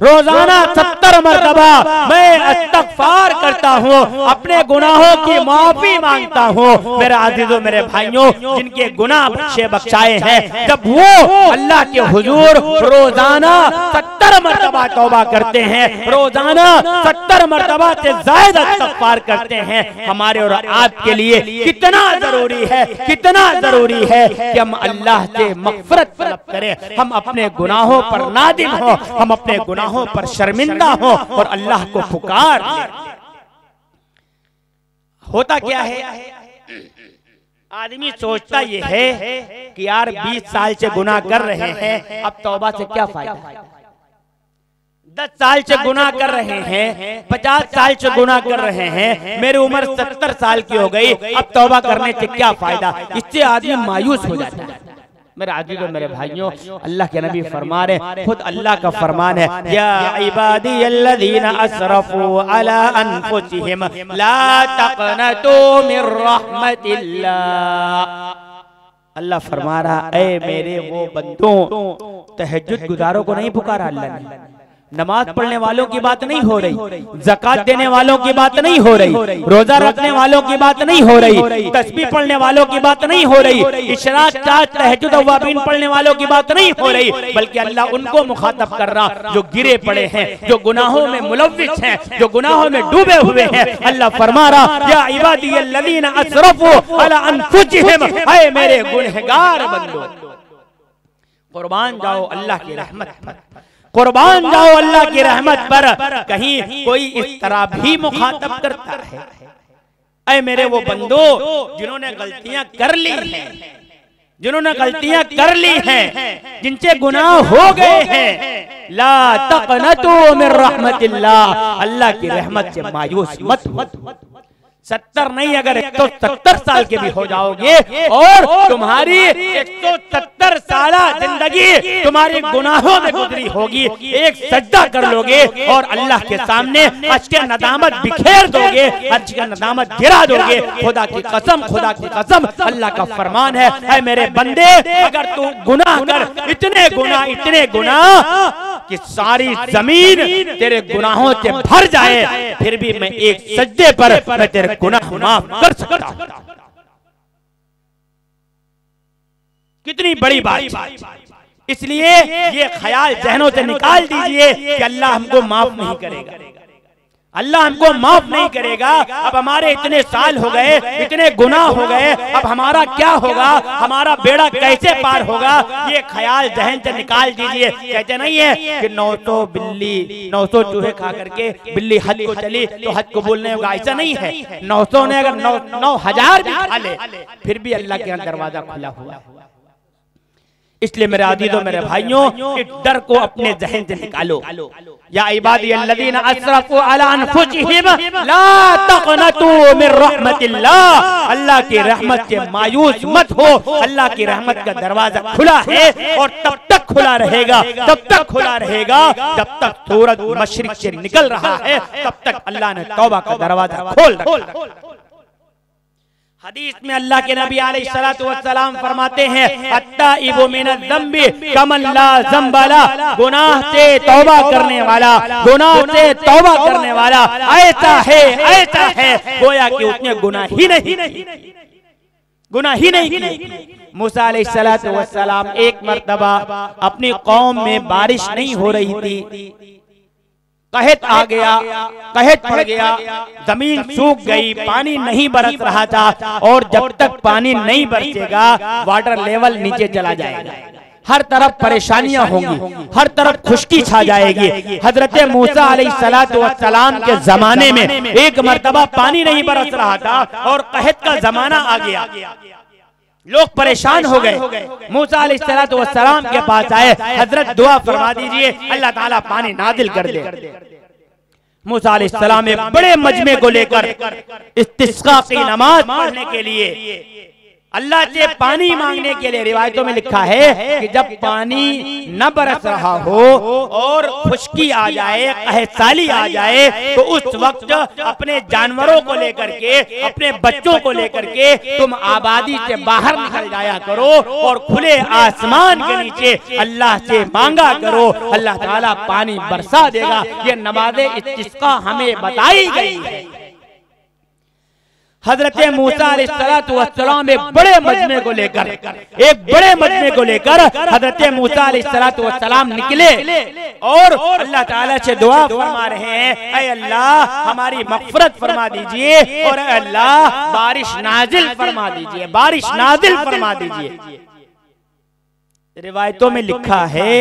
रोजाना 70 मरतबा मैं इस्तग़फ़ार करता हूँ, अपने गुनाहों की माफी मांगता हूँ। मेरे अज़ीज़ों, मेरे भाइयों, जिनके गुनाह बख्शाए हैं, जब वो अल्लाह के हुजूर रोजाना 70 मरतबा तौबा करते हैं, रोजाना 70 मरतबा से ज़ायद इस्तग़फ़ार करते हैं, हमारे और आपके लिए कितना जरूरी है कि हम अल्लाह से मग़फ़िरत तलब करें, हम अपने गुनाहों पर नादिम हो, हम अपने गुनाहों पर शर्मिंदा हो और अल्लाह को पुकार लें। होता क्या है, आदमी सोचता ये है कि यार 20 साल से गुनाह कर रहे हैं, अब तौबा से क्या फायदा? 10 साल से गुनाह कर रहे हैं, 50 साल से गुनाह कर रहे हैं, मेरी उम्र 70 साल की हो गई, अब तौबा करने से क्या फायदा? इससे आदमी मायूस हो जाता है। मेरे अज़ीज़ों, मेरे भाइयों, अल्लाह के नबी फरमा रहे, खुद अल्लाह का फरमान है, या इबादी अल्लज़ीना असरफू अला अनफुसिहिम ला तक़नतू मिर रहमतिल्लाह। अल्लाह फरमा रहा, ऐ मेरे वो बंदों, तहज्जुद गुजारों को नहीं पुकारा अल्लाह ने, नमाज पढ़ने वालों की बात नहीं हो रही, ज़कात देने वालों की बात नहीं हो रही, रोजा रखने वालों की बात नहीं हो रही, तस्बीह पढ़ने वालों की बात नहीं हो रही, इशराक चात तहज्जुद अव्वाबीन पढ़ने वालों की बात नहीं हो रही, बल्कि अल्लाह उनको मुखातब कर रहा जो गिरे पड़े हैं, जो गुनाहों में मुलव्विस हैं, जो गुनाहों में डूबे हुए हैं। अल्लाह फरमा रहा, या इबादियल्लज़ीना असरफू अला अनफुसिहिम, ऐ मेरे गुनहगार बंदो, कुर्बान जाओ अल्लाह की रहमत पर, कुर्बान जाओ अल्लाह की रहमत पर। कहीं कोई इस तरह भी मुखातब करता है, ऐ मेरे वो बंदो जिन्होंने गलतियां कर ली हैं, जिन्होंने गलतियां कर ली हैं, जिनसे गुनाह हो गए हैं, ला तक़नतू मिन रहमतिल्लाह, अल्लाह की रहमत से मायूस मत हो। 70 नहीं, अगर 170 साल के भी हो जाओगे और तुम्हारी 170 साल जिंदगी तुम्हारी गुनाहों में गुजरी होगी, एक सजदा कर लोगे और अल्लाह के सामने अश्के नदामत बिखेर दोगे, अश्के नदामत गिरा दोगे। खुदा की कसम, खुदा की कसम, अल्लाह का फरमान है, ऐ मेरे बंदे अगर तू गुनाह कर, इतने गुनाह कि सारी जमीन तेरे गुनाहों से भर जाए, फिर भी मैं एक सजदे पर मैं तेरे गुनाह माफ कर सकता हूं। कितनी बड़ी बात। इसलिए ये ख्याल जहनों से निकाल दीजिए कि अल्लाह हमको माफ नहीं करेगा, अल्लाह हमको माफ नहीं करेगा। अब हमारे इतने साल हो गए, इतने गुनाह हो गए, अब हमारा क्या होगा, हमारा बेड़ा कैसे पार होगा, ये ख्याल जहन से निकाल दीजिए। कहते नहीं है कि 900 चूहे खा करके बिल्ली हज को चली तो हज कबूल नहीं होगा, ऐसा नहीं है। 900 ने अगर 9,000 भी खा ले, फिर भी अल्लाह के यहाँ दरवाजा खुला हुआ। इसलिए मेरे अज़ीज़ों, मेरे भाइयों, इस डर को अपने जहन से निकालो। या इबादियल्लज़ीना असरफू अला अनफुसिहिम ला तक़नतू मिन रहमतिल्लाह, अल्लाह की रहमत से मायूस मत हो। अल्लाह की रहमत का दरवाजा खुला है और तब तक खुला रहेगा, तब तक खुला रहेगा जब तक सूरज मशरिक से निकल रहा है, तब तक अल्लाह ने तौबा का दरवाजा खोल रखा। हदीस में अल्लाह के नबी अलैहिस्सलातु वस्सलाम फरमाते हैं, अत्ताइबु मिनज़्ज़म्बि कमन ला ज़म्ब ला, गुनाह से तौबा करने वाला, गुनाह से तौबा करने वाला ऐसा है गोया कि उसने गुनाह ही नहीं की। मूसा अलैहिस्सलातु वस्सलाम एक मर्तबा अपनी कौम में बारिश नहीं हो रही थी, कहत आ गया, कहत पड़ गया, जमीन सूख गई, पानी नहीं बरस रहा था, और जब तक पानी नहीं बरसेगा वाटर लेवल नीचे चला जाएगा, हर तरफ परेशानियां होंगी, हर तरफ खुश्की छा जाएगी। हजरत मूसा अलैहिस्सलातु वस्सलाम के जमाने में एक मर्तबा पानी नहीं बरस रहा था और कहत का जमाना आ गया, लोग परेशान हो गए। मूसा अलैहिस्सलातु वस्सलाम के पास आए, हजरत दुआ फरमा दीजिए अल्लाह ताला पानी नाजिल कर दे। मूसा अलैहिस्सलाम एक बड़े मजमे को लेकर इस्तिस्का की नमाज पढ़ने के लिए, अल्लाह से पानी मांगने के लिए, रिवायतों में लिखा है कि जब पानी न बरस रहा हो और खुश्की आ जाए, कहसाली आ जाए, तो उस वक्त अपने जानवरों को लेकर के, अपने बच्चों को लेकर के तुम आबादी से बाहर निकल जाया करो और खुले आसमान के नीचे अल्लाह से मांगा करो, अल्लाह ताला पानी बरसा देगा। ये नमाज़े इस्तिस्का हमें बताई गई है। हजरत मूसा अलैहिस्सलातु वस्सलाम एक बड़े मजमे को लेकर हजरत मूसा अलैहिस्सलातु वस्सलाम निकले और अल्लाह ताला से दुआ फरमा रहे हैं, ऐ अल्लाह हमारी मग़फ़िरत फरमा दीजिए और ऐ अल्लाह बारिश नाजिल फरमा दीजिए, बारिश नाजिल फरमा दीजिए। रिवायतों में लिखा है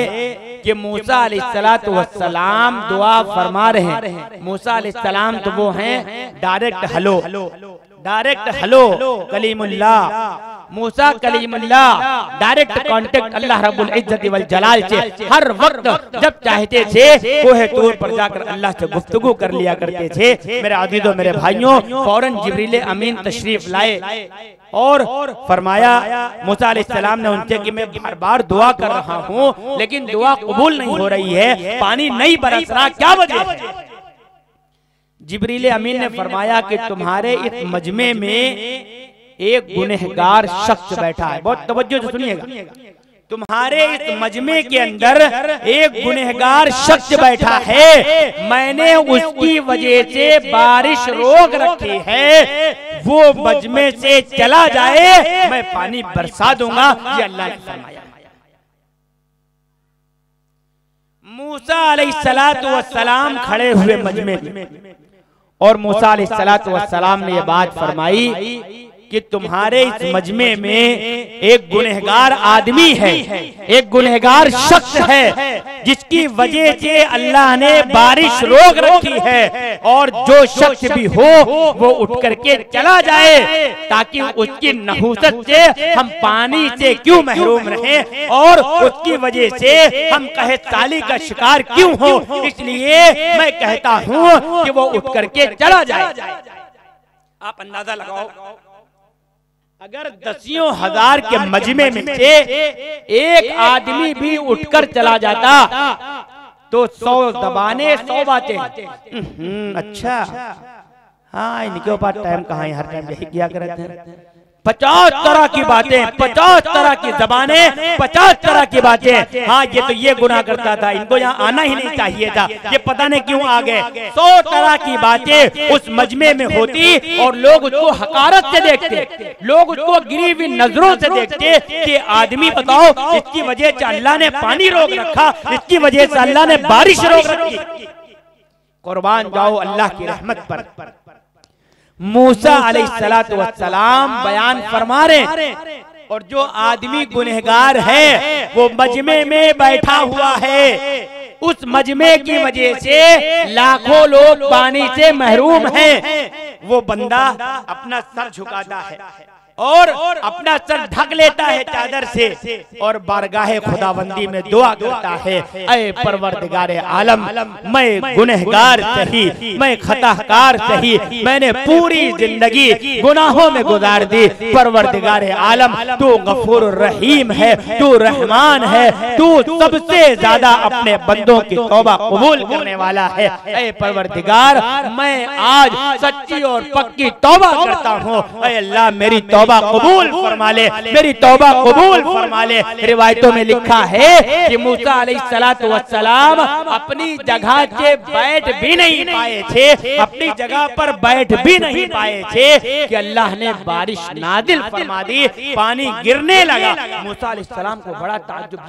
कि मूसा अलैहिस्सलातु वस्सलाम दुआ फरमा रहे हैं। मूसा अलैहिस्सलाम तो वो हैं डायरेक्ट हलो कलीमुल्लाह, मूसा कलीमुल्लाह, डायरेक्ट कांटेक्ट अल्लाह रब्बुल इज्जत वल जलाल से हर वक्त जब चाहते थे कोहे तूर पर जाकर अल्लाह से गुफ्तगू कर लिया करते थे। मेरे अज़ीज़ों, मेरे भाइयों, फौरन जिब्रील अमीन तशरीफ लाए और फरमाया, मूसा अलैहिस्सलाम ने उनसे कि मैं बार बार दुआ कर रहा हूँ लेकिन दुआ कबूल नहीं हो रही है, पानी नहीं बरस रहा, क्या वजह है? जिब्रील अमीन ने फरमाया कि तुम्हारे इस मजमे में एक गुनहगार शख्स बैठा है, बहुत तवज्जो से सुनिएगा। तुम्हारे इस मजमे के अंदर एक गुनहगार शख्स बैठा है, मैंने उसकी वजह से बारिश रोक रखी है, वो मजमे से चला जाए मैं पानी बरसा दूंगा, ये अल्लाह ने फरमाया। मूसा अलैहिस्सलातु वस्सलाम खड़े हुए मजमे में और मूसा अलैहिस्सलातु वस्सलाम ने ये बात फरमाई कि तुम्हारे इस मजमे में एक गुनहगार आदमी है, एक गुनहगार शख्स है, जिसकी वजह से अल्लाह ने बारिश रोक रखी है, और जो शख्स भी हो वो उठ करके चला जाए ताकि उसकी नहुसत से हम पानी से क्यों महरूम रहें और उसकी वजह से हम कहे साली का शिकार क्यों हो, इसलिए मैं कहता हूं कि वो उठ करके चला जाए। आप अंदाजा लगाओ, अगर दसियों हजार के मजमे में से एक आदमी भी उठकर चला जाता तो 100 दबाने 100 बातें। अच्छा, हाँ, इनके ऊपर टाइम कहाँ है, हर टाइम यही किया करते हैं। 50 तरह की बातें, 50 तरह की जबानें, 50 तरह की बातें। हाँ, ये तो ये गुनाह करता था, इनको यहाँ आना ही नहीं चाहिए था, ये पता नहीं क्यों आ गए। 100 तरह की बातें उस मजमे में होती और लोग उसको हकारत से देखते, लोग उसको गिरी हुई नजरों से देखते कि आदमी बताओ, इसकी वजह से अल्लाह ने पानी रोक रखा, इसकी वजह से अल्लाह ने बारिश रोक रखी। कुर्बान जाओ अल्लाह की रहमत पर। मूसा अलैहिस्सलातु वस्सलाम बयान फरमा रहे, और जो आदमी गुनहगार है वो मजमे में बैठा हुआ है, उस मजमे की वजह से लाखों लोग पानी से महरूम हैं। वो बंदा अपना सर झुकाता है और अपना सर ढक लेता है चादर से और बारगाहे खुदाबंदी में दुआ करता है, ऐ परवरदिगारे आलम, मैं गुनहगार सही, मैं खताकार सही, मैंने पूरी जिंदगी गुनाहों में गुजार दी, परवरदिगारे आलम तू गफूर रहीम है, तू रहमान है, तू सबसे ज्यादा अपने बंदों की तौबा कबूल करने वाला है। ऐ परवरदिगार, मैं आज सच्ची और पक्की तौबा करता हूँ, ऐ अल्लाह मेरी तौबा कबूल फरमा ले, मेरी तौबा कबूल फरमा ले। रिवायतों में लिखा है कि मूसा अलैहिस्सलातु वस्सलाम अपनी जगह से बैठ भी नहीं पाए थे, अपनी जगह पर बैठ भी नहीं पाए थे कि अल्लाह ने बारिश नादिल फरमा दी, पानी गिरने लगा। मूसा अलैहिस्सलाम को बड़ा ताज्जुब,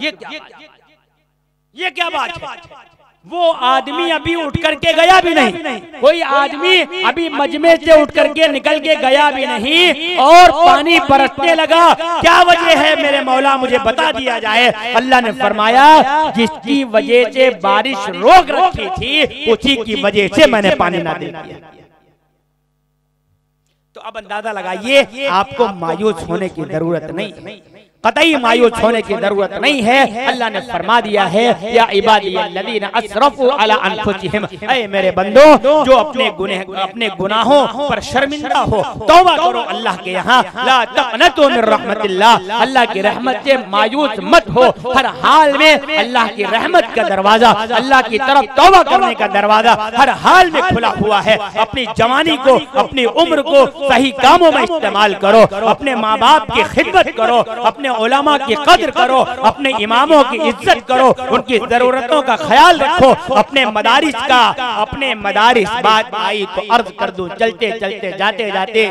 ये क्या बात है? वो आदमी अभी उठ करके गया भी नहीं, कोई आदमी अभी मजमे से उठ करके निकल के गया भी नहीं और पानी बरसने लगा। क्या वजह है मेरे मौला, मुझे बता दिया जाए। अल्लाह ने फरमाया, जिसकी वजह से बारिश रोक रखी थी उसी की वजह से मैंने पानी नादिल किया। तो अब अंदाजा लगाइए, आपको मायूस होने की जरूरत नहीं है, कतई मायूस होने की जरूरत नहीं है। अल्लाह ने फरमा दिया है, या इबादियल्लज़ीना असरफू अला अनफुसिहिम, ऐ मेरे बंदो जो अपने गुनाहों पर शर्मिंदा हो, तौबा करो अल्लाह के यहाँ। ला तक़नतू मिन रहमतिल्लाह, अल्लाह की रहमत से मायूस मत हो, हर हाल में अल्लाह की रहमत का दरवाजा, अल्लाह की तरफ तौबा करने का दरवाजा हर हाल में खुला हुआ है। अपनी जवानी को, अपनी उम्र को सही कामों में इस्तेमाल करो, अपने माँ बाप की खिदमत करो, अपने उलमा की कदर करो, अपने इमामों की इज्जत करो, उनकी जरूरतों का ख्याल रखो, अपने मदारिस बात आई तो अर्ज कर दूं, चलते चलते जाते जाते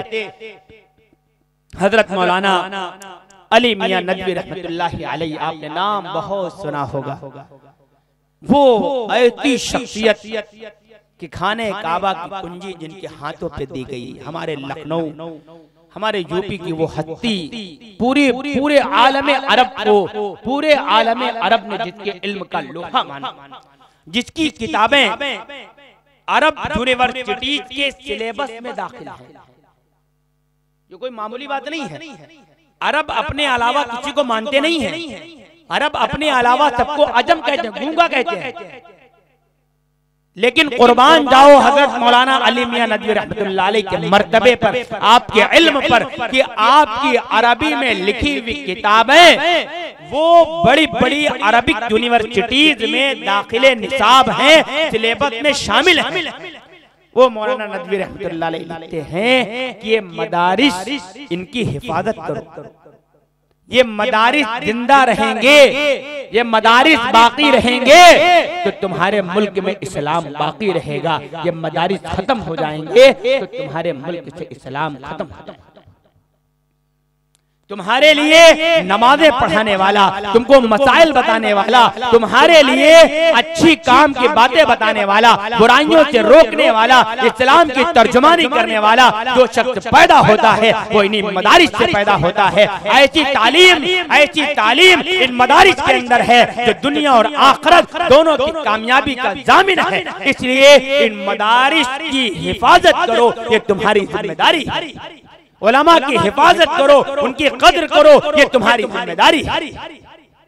हजरत मौलाना अली मियां नदवी रहमतुल्लाहि अलैहि, आपने नाम बहुत सुना होगा। वो ऐसी शख्सियत कि खाने काबा की कुंजी जिनके हाथों पे दी गई, हमारे लखनऊ, हमारे यूपी की वो हस्ती, पूरे आलमे अरब को, पूरे आलमे अरब ने जिसके इल्म का लोहा माना, जिसकी किताबें अरब यूनिवर्सिटीज के सिलेबस में दाखिल है। ये कोई मामूली बात नहीं है। अरब अपने अलावा किसी को मानते नहीं है, अरब अपने अलावा सबको अजम कहते हैं, गूंगा कहते हैं। लेकिन कुर्बान जाओ हजरत मौलाना अली मियां नदवी रहमतुल्लाह अलैह के मर्तबे पर, आपके इल्म पर, कि आपकी अरबी में लिखी हुई किताबें वो बड़ी बड़ी अरबिक यूनिवर्सिटीज में दाखिले निसाब हैं, सिलेबस में शामिल हैं। वो मौलाना नदवी रहमतुल्लाह अलैह लिखते हैं कि ये मदारिस इनकी हिफाजत करो, ये मदारिस जिंदा रहेंगे, ये मदारिस बाकी रहेंगे तो तुम्हारे मुल्क में इस्लाम बाकी रहेगा। ये मदारिस खत्म हो जाएंगे तो तुम्हारे मुल्क से इस्लाम खत्म हो जाएगा। तुम्हारे लिए नमाजें पढ़ाने वाला, तुमको मसाइल बताने वाला, तुम्हारे लिए अच्छी काम की बातें बताने वाला, बुराइयों से रोकने वाला, इस्लाम की तर्जुमानी करने वाला जो शख्स पैदा होता है वो इन्हीं मदारिस से पैदा होता है। ऐसी तालीम इन मदारिस के अंदर है जो दुनिया और आखिरत दोनों की कामयाबी का जामिन है। इसलिए इन मदारिस की हिफाजत करो, ये तुम्हारी जिम्मेदारी। उलमा की हिफाजत करो, उनकी कद्र करो, ये तुम्हारी जिम्मेदारी।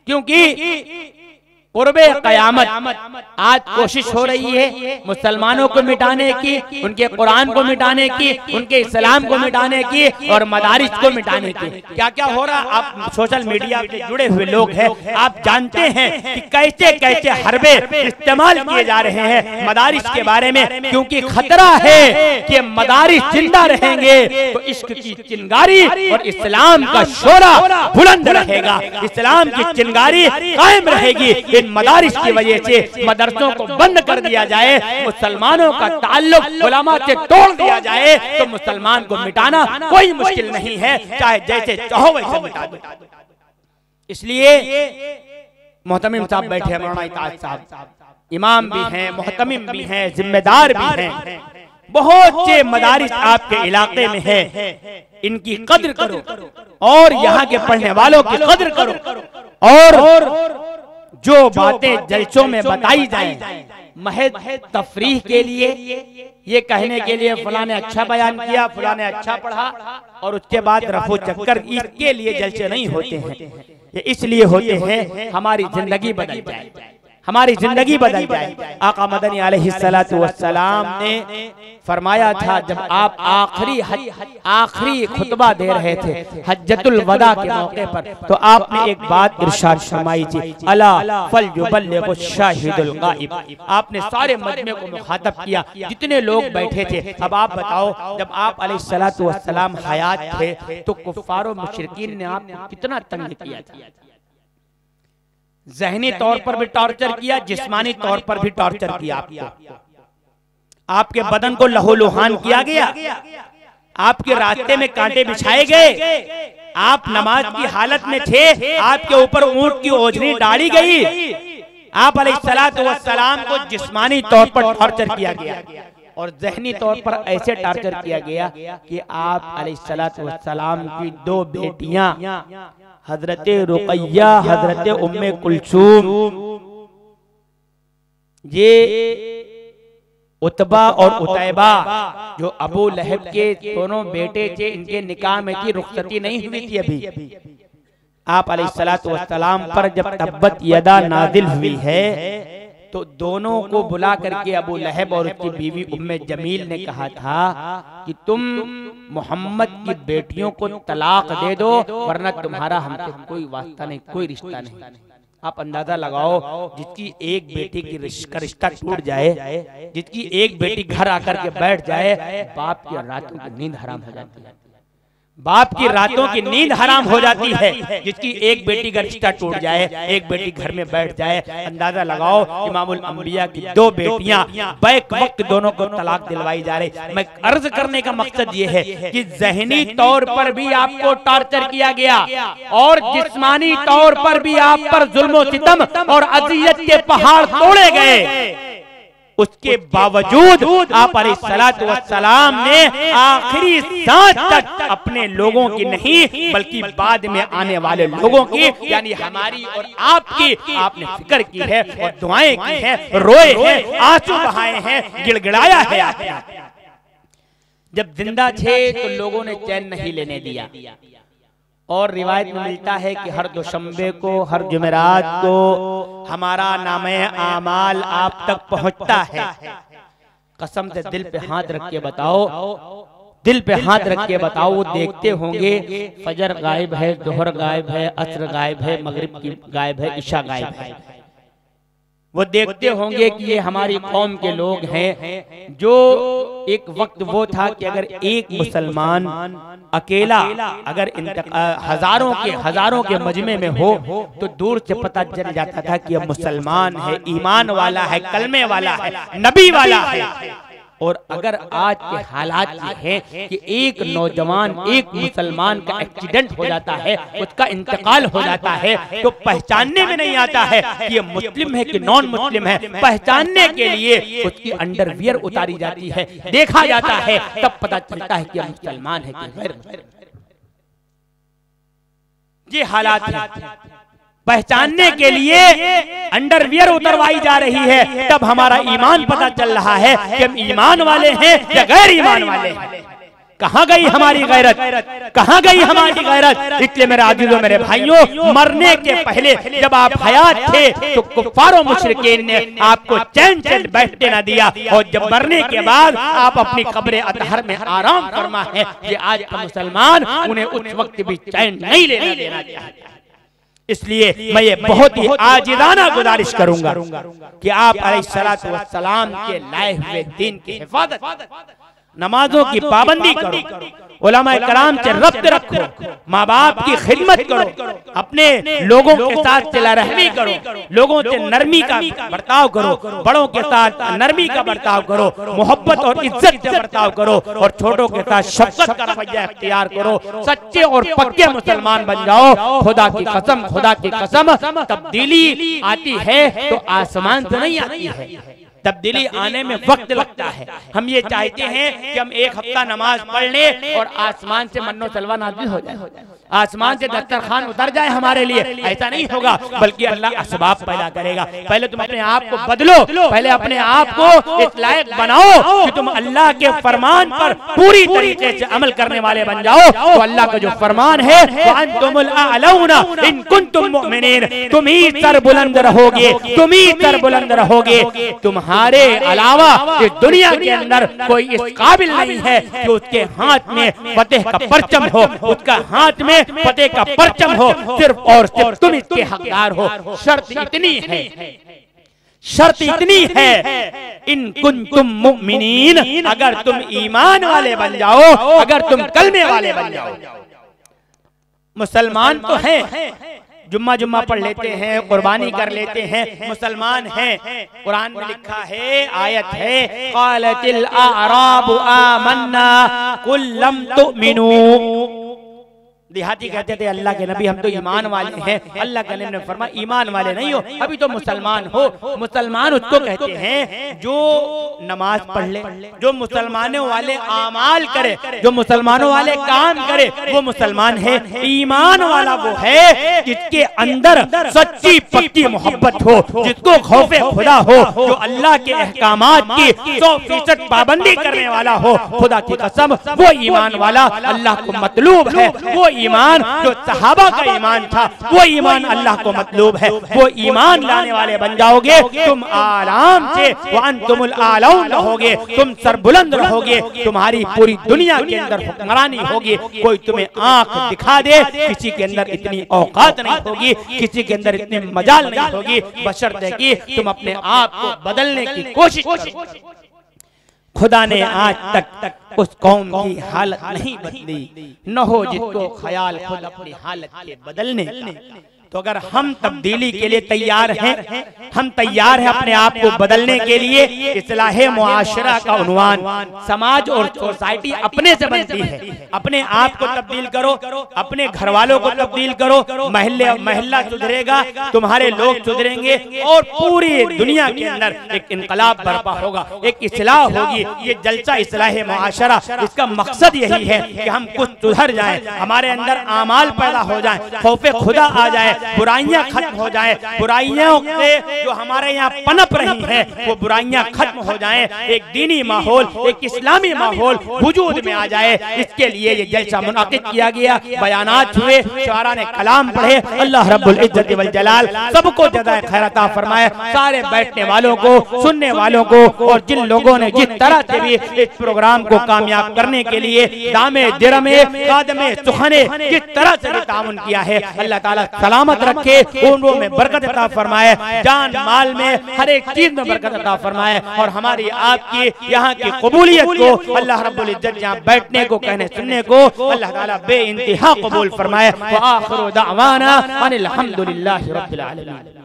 क्योंकि कुर्बे क़यामत आज कोशिश हो रही है मुसलमानों को मिटाने की, उनके कुरान को मिटाने की, उनके इस्लाम को मिटाने की और मदारिस को मिटाने की। क्या क्या हो रहा, आप सोशल मीडिया से जुड़े हुए लोग हैं, आप जानते हैं कि कैसे कैसे हरबे इस्तेमाल किए जा रहे हैं मदारिस के बारे में। क्योंकि खतरा है कि मदारिस जिंदा रहेंगे तो इश्क की चिंगारी और इस्लाम का शोरा बुलंद रहेगा, इस्लाम की चिंगारी कायम रहेगी। मदारिस की वजह से मदरसों को बंद कर दिया जाए, मुसलमानों का ताल्लुक उलमा से तोड़ दिया जाए तो मुसलमान को मिटाना कोई मुश्किल नहीं है, चाहे जैसे चाहो वैसे मिटा दो। इसलिए मोहतमिम साहब बैठे, मौलाना इताज साहब इमाम भी हैं, मोहतमिम भी हैं, जिम्मेदार भी हैं, बहुत से मदारिस आपके इलाके में है, इनकी कद्र करो और यहाँ के पढ़ने वालों की कद्र करो। और जो बातें जलसों में बताई जाए महज तफरीह के लिए, ये कहने के लिए फलां ने अच्छा बयान किया, फलां ने अच्छा पढ़ा और उसके बाद रफो चक्कर, इसके लिए जलसे नहीं होते हैं। ये इसलिए होते हैं हमारी जिंदगी बदल जाए, हमारी जिंदगी बदल जाए। आका मदनी अलैहिस्सलातु वस्सलाम ने फरमाया था, जब आप आखिरी खुतबा दे रहे थे हज्जतुल वदा के मौके पर, तो आपने एक बात इरशाद फरमाई थी, अला फलयुबल्लिगु शाहिदुल गाइब। आपने सारे मजमे को मुखातब किया, जितने लोग बैठे थे। अब आप बताओ, जब आप अलैहिस्सलातु वस्सलाम हयात थे तो कुफ्फार और मुशरिकीन ने आपको कितना तंग किया था। ज़हनी तौर पर भी टॉर्चर किया, जिस्मानी तौर पर भी टॉर्चर किया। आपको आपके बदन को लहूलुहान किया गया, आपके रास्ते में कांटे बिछाए गए, आप नमाज की हालत में थे, आपके ऊपर ऊंट की ओझनी डाली गई, आप अलैहिस्सलातु वस्सलाम को जिस्मानी तौर पर टॉर्चर किया गया और ज़हनी तौर पर ऐसे टॉर्चर किया गया कि आप अलैहिस्सलातु वस्सलाम की दो बेटियां हजरत रुक़ैया, हजरत उम्मे कुलसूम, ये उतबा और उतैबा जो अबू लहब के दोनों बेटे थे, इनके निकाह में की रुखसती नहीं हुई थी अभी। आप अलैहिस्सलातु वस्सलाम पर जब तब्बत यदा नाजिल हुई है तो दोनों को बुला करके अबू लहब और उसकी बीवी उम्मे जमील ने कहा था कि तुम मोहम्मद की बेटियों को तलाक दे दो, वरना तुम्हारा हमसे कोई वास्ता नहीं, कोई रिश्ता नहीं। आप अंदाजा लगाओ, जिसकी एक बेटी की रिश्ता टूट जाए, जिसकी एक बेटी घर आकर के बैठ जाए, बाप की रातों की नींद हराम हो जाती है, बाप की रातों की नींद हराम हो जाती है। जिसकी एक बेटी का रिश्ता टूट जाए, एक बेटी घर में बैठ जाए, अंदाजा लगाओ इमामुल अंबिया की दो बेटियां बैक वक्त दोनों को तलाक दिलवाई जा रही। मैं अर्ज करने का मकसद ये है कि ज़हनी तौर पर भी आपको टॉर्चर किया गया और जिस्मानी तौर पर भी आप पर जुल्म सितम और अज़ियत के पहाड़ तोड़े गए। उसके बावजूद आप अलैहिस्सलातु वस्सलाम ने आखिरी सांस तक अपने लोगों की नहीं बल्कि बाद में आने वाले लोगों की, यानी हमारी और आपकी आपने फिक्र की है और दुआएं की है, रोए हैं, आंसू बहाए हैं, गिड़गिड़ाया है। जब जिंदा थे तो लोगों ने चैन नहीं लेने दिया और रिवायत में मिलता है कि हर दुशंबे को, हर जुमेरात को हमारा नामे आमाल आप तक पहुंचता है। कसम से दिल पे हाथ रख के बताओ, दिल पे हाथ रख के बताओ, वो देखते होंगे फजर गायब है, जोहर गायब है, असर गायब है, मगरिब की गायब है, इशा गायब है। वो देखते होंगे कि ये हमारी कौम के लोग हैं। जो एक वक्त वो था कि अगर एक मुसलमान अकेला अगर हजारों के मजमे में हो तो दूर से पता चल जाता था कि ये मुसलमान है, ईमान वाला है, कलमे वाला है, नबी वाला है। और अगर आज के हालात ये हैं कि एक नौजवान, एक मुसलमान का एक्सीडेंट हो जाता है, उसका इंतकाल हो जाता है, तो पहचानने में नहीं आता है कि ये मुस्लिम है कि नॉन मुस्लिम है। पहचानने के लिए उसकी अंडरवियर उतारी जाती है, देखा जाता है, तब पता चलता है कि ये मुसलमान है कि गैर मुस्लिम। ये हालात है। पहचानने के लिए अंडरवियर उतरवाई जा रही है, तब हमारा ईमान पता चल रहा है कि हम ईमान वाले हैं या गैर ईमान वाले हैं। कहाँ गई हमारी गैरत, कहाँ गई हमारी गैरत। इसलिए मेरे आज़ीज़ों, मेरे भाइयों, मरने के पहले जब आप हयात थे तो कुफ्फारों मुशरिकीन ने आपको चैन से बैठने न दिया, और जब मरने के बाद आप अपनी कब्र अतहर में आराम फरमा है, ये आज का मुसलमान उन्हें उस वक्त भी चैन नहीं लेना देना चाहिए। इसलिए मैं ये बहुत ही आजिज़ाना गुजारिश करूंगा कि आप अलैहिस्सलातु वस्सलाम के लाए हुए दीन की हिफाजत, नमाजों की पाबंदी करो, उलमाए कराम से रब्त रखो, माँ बाप की खिदमत करो, अपने लोगों के साथ सिला रहमी करो, लोगों से नरमी का बर्ताव करो, बड़ों के साथ नरमी का बर्ताव करो, मोहब्बत और इज्जत से बर्ताव करो, और छोटों के साथ शफ़क़त का रवैया इख्तियार करो। सच्चे और पक्के मुसलमान बन जाओ। खुदा की कसम, खुदा की कसम, तब्दीली आती है तो आसमान से नहीं आती है, तब्दीली आने में वक्त लगता है। हम ये चाहते हैं कि हम एक हफ्ता नमाज पढ़ लें और आसमान से मन्नो सलवा नाज़िल हो जाए, आसमान से दस्तरखान उतर जाए हमारे लिए। ऐसा नहीं होगा, बल्कि अल्लाह असबाब पैदा करेगा। पहले तुम अपने आप को बदलो, पहले अपने आप को इस लायक बनाओ कि तुम अल्लाह के फरमान पर पूरी तरीके से अमल करने वाले बन जाओ। तो अल्लाह का जो फरमान है, वअंतुमुल अअलौना इन कुंतुम मुमिनीन, तुम ही सर बुलंद रहोगे, तुम ही सर बुलंद रहोगे। तुम्हारे अलावा इस दुनिया के अंदर कोई इस काबिल नहीं है कि उसके हाथ में फतेह का परचम हो, उसका हाथ में फतेह का परचम हो, सिर्फ और सिर्फ तुम इसके हकदार हो। शर्त इतनी है, शर्त इतनी है, इन कुंतुम मुमिनीन, अगर तुम ईमान वाले बन जाओ, अगर तुम कलमे वाले बन जाओ। मुसलमान तो हैं, जुम्मा पढ़ लेते हैं, कुर्बानी कर लेते हैं, मुसलमान हैं। कुरान में लिखा है, आयत है, क़ालतिल अअराबु आमन्ना कुल लम तुमिनू। देहाती कहते थे अल्लाह के नबी हम तो ईमान वाले हैं। अल्लाह के नबी ने फरमाया ईमान वाले नहीं हो, अभी तो मुसलमान हो। मुसलमान उसको कहते हैं जो नमाज पढ़ ले, जो मुसलमानों वाले आमाल करे, जो मुसलमानों वाले काम करे, वो मुसलमान है। ईमान वाला वो है जिसके अंदर सच्ची पक्की मोहब्बत हो, जिसको खौफे खुदा हो, जो अल्लाह के अहकामात की 100% पाबंदी करने वाला हो। खुदा की कसम, वो ईमान वाला अल्लाह को मतलूब है। वो ईमान जो सहाबा का ईमान था, वो ईमान अल्लाह को मतलूब है। वो ईमान लाने वाले बन जाओगे, तुम आराम से वअंतुमुल आलौन रहोगे, तुम सरबुलंद रहोगे, तुम्हारी पूरी दुनिया के अंदर हुक्मरानी होगी। कोई तुम्हें आंख दिखा दे, किसी के अंदर इतनी औकात नहीं होगी, किसी के अंदर इतनी मजाल नहीं होगी, बशर्ते कि तुम अपने आप को बदलने की कोशिश करो। खुदा ने आज तक उस कौम की हालत नहीं बदली, न हो जिसको ख्याल खुद अपनी हालत के बदलने का। तो अगर हम तब्दीली के लिए तैयार हैं, हम तैयार हैं अपने आप को बदलने के लिए। इस्लाहे मुआशरा का उन्वान, समाज और सोसाइटी अपने से बनती है। अपने आप को तब्दील करो, अपने घर वालों को तब्दील करो, महल्ला सुधरेगा, तुम्हारे लोग सुधरेंगे, और पूरी दुनिया के अंदर एक इनकलाब बर्पा होगा, एक इस्लाह होगी। ये जलसा इस्लाहे मुआशरा, इसका मकसद यही है कि हम कुछ सुधर जाएं, हमारे अंदर आमाल पैदा हो जाएं, खौफे खुदा आ जाए, बुराइयां खत्म हो जाएं, बुराइयों से जो हमारे यहाँ पनप रही हैं वो बुराइयां खत्म हो जाएं, एक दीनी माहौल, एक इस्लामी माहौल वजूद में आ जाए। इसके लिए ये जलसा मुनाकिद किया गया, बयानात हुए, शुआरा ने कलाम पढ़े। अल्लाह रब्बुल इज्जत वल जलाल सबको जज़ाए खैर अता फरमाए, सारे बैठने वालों को, सुनने वालों को, और जिन लोगों ने जिस तरह से भी इस प्रोग्राम को कामयाब करने के लिए दामे दिरमे कादमे सुखने जिस तरह से भी ताउन किया है, अल्लाह ताला सलामत सलामत रखे, उम्रों में बरकत अता फरमाए, जान माल में हर एक चीज में बरकत अता फरमाए और हमारी आपकी यहाँ की कबूलियत को अल्लाह रब्बुल इज्जत यहाँ बैठने को कहने सुनने को अल्लाह ताला बे इंतहा कबूल फरमाए। व आखिरु दावाना अनिल हम्दुलिल्लाहि रब्बिल आलमीन।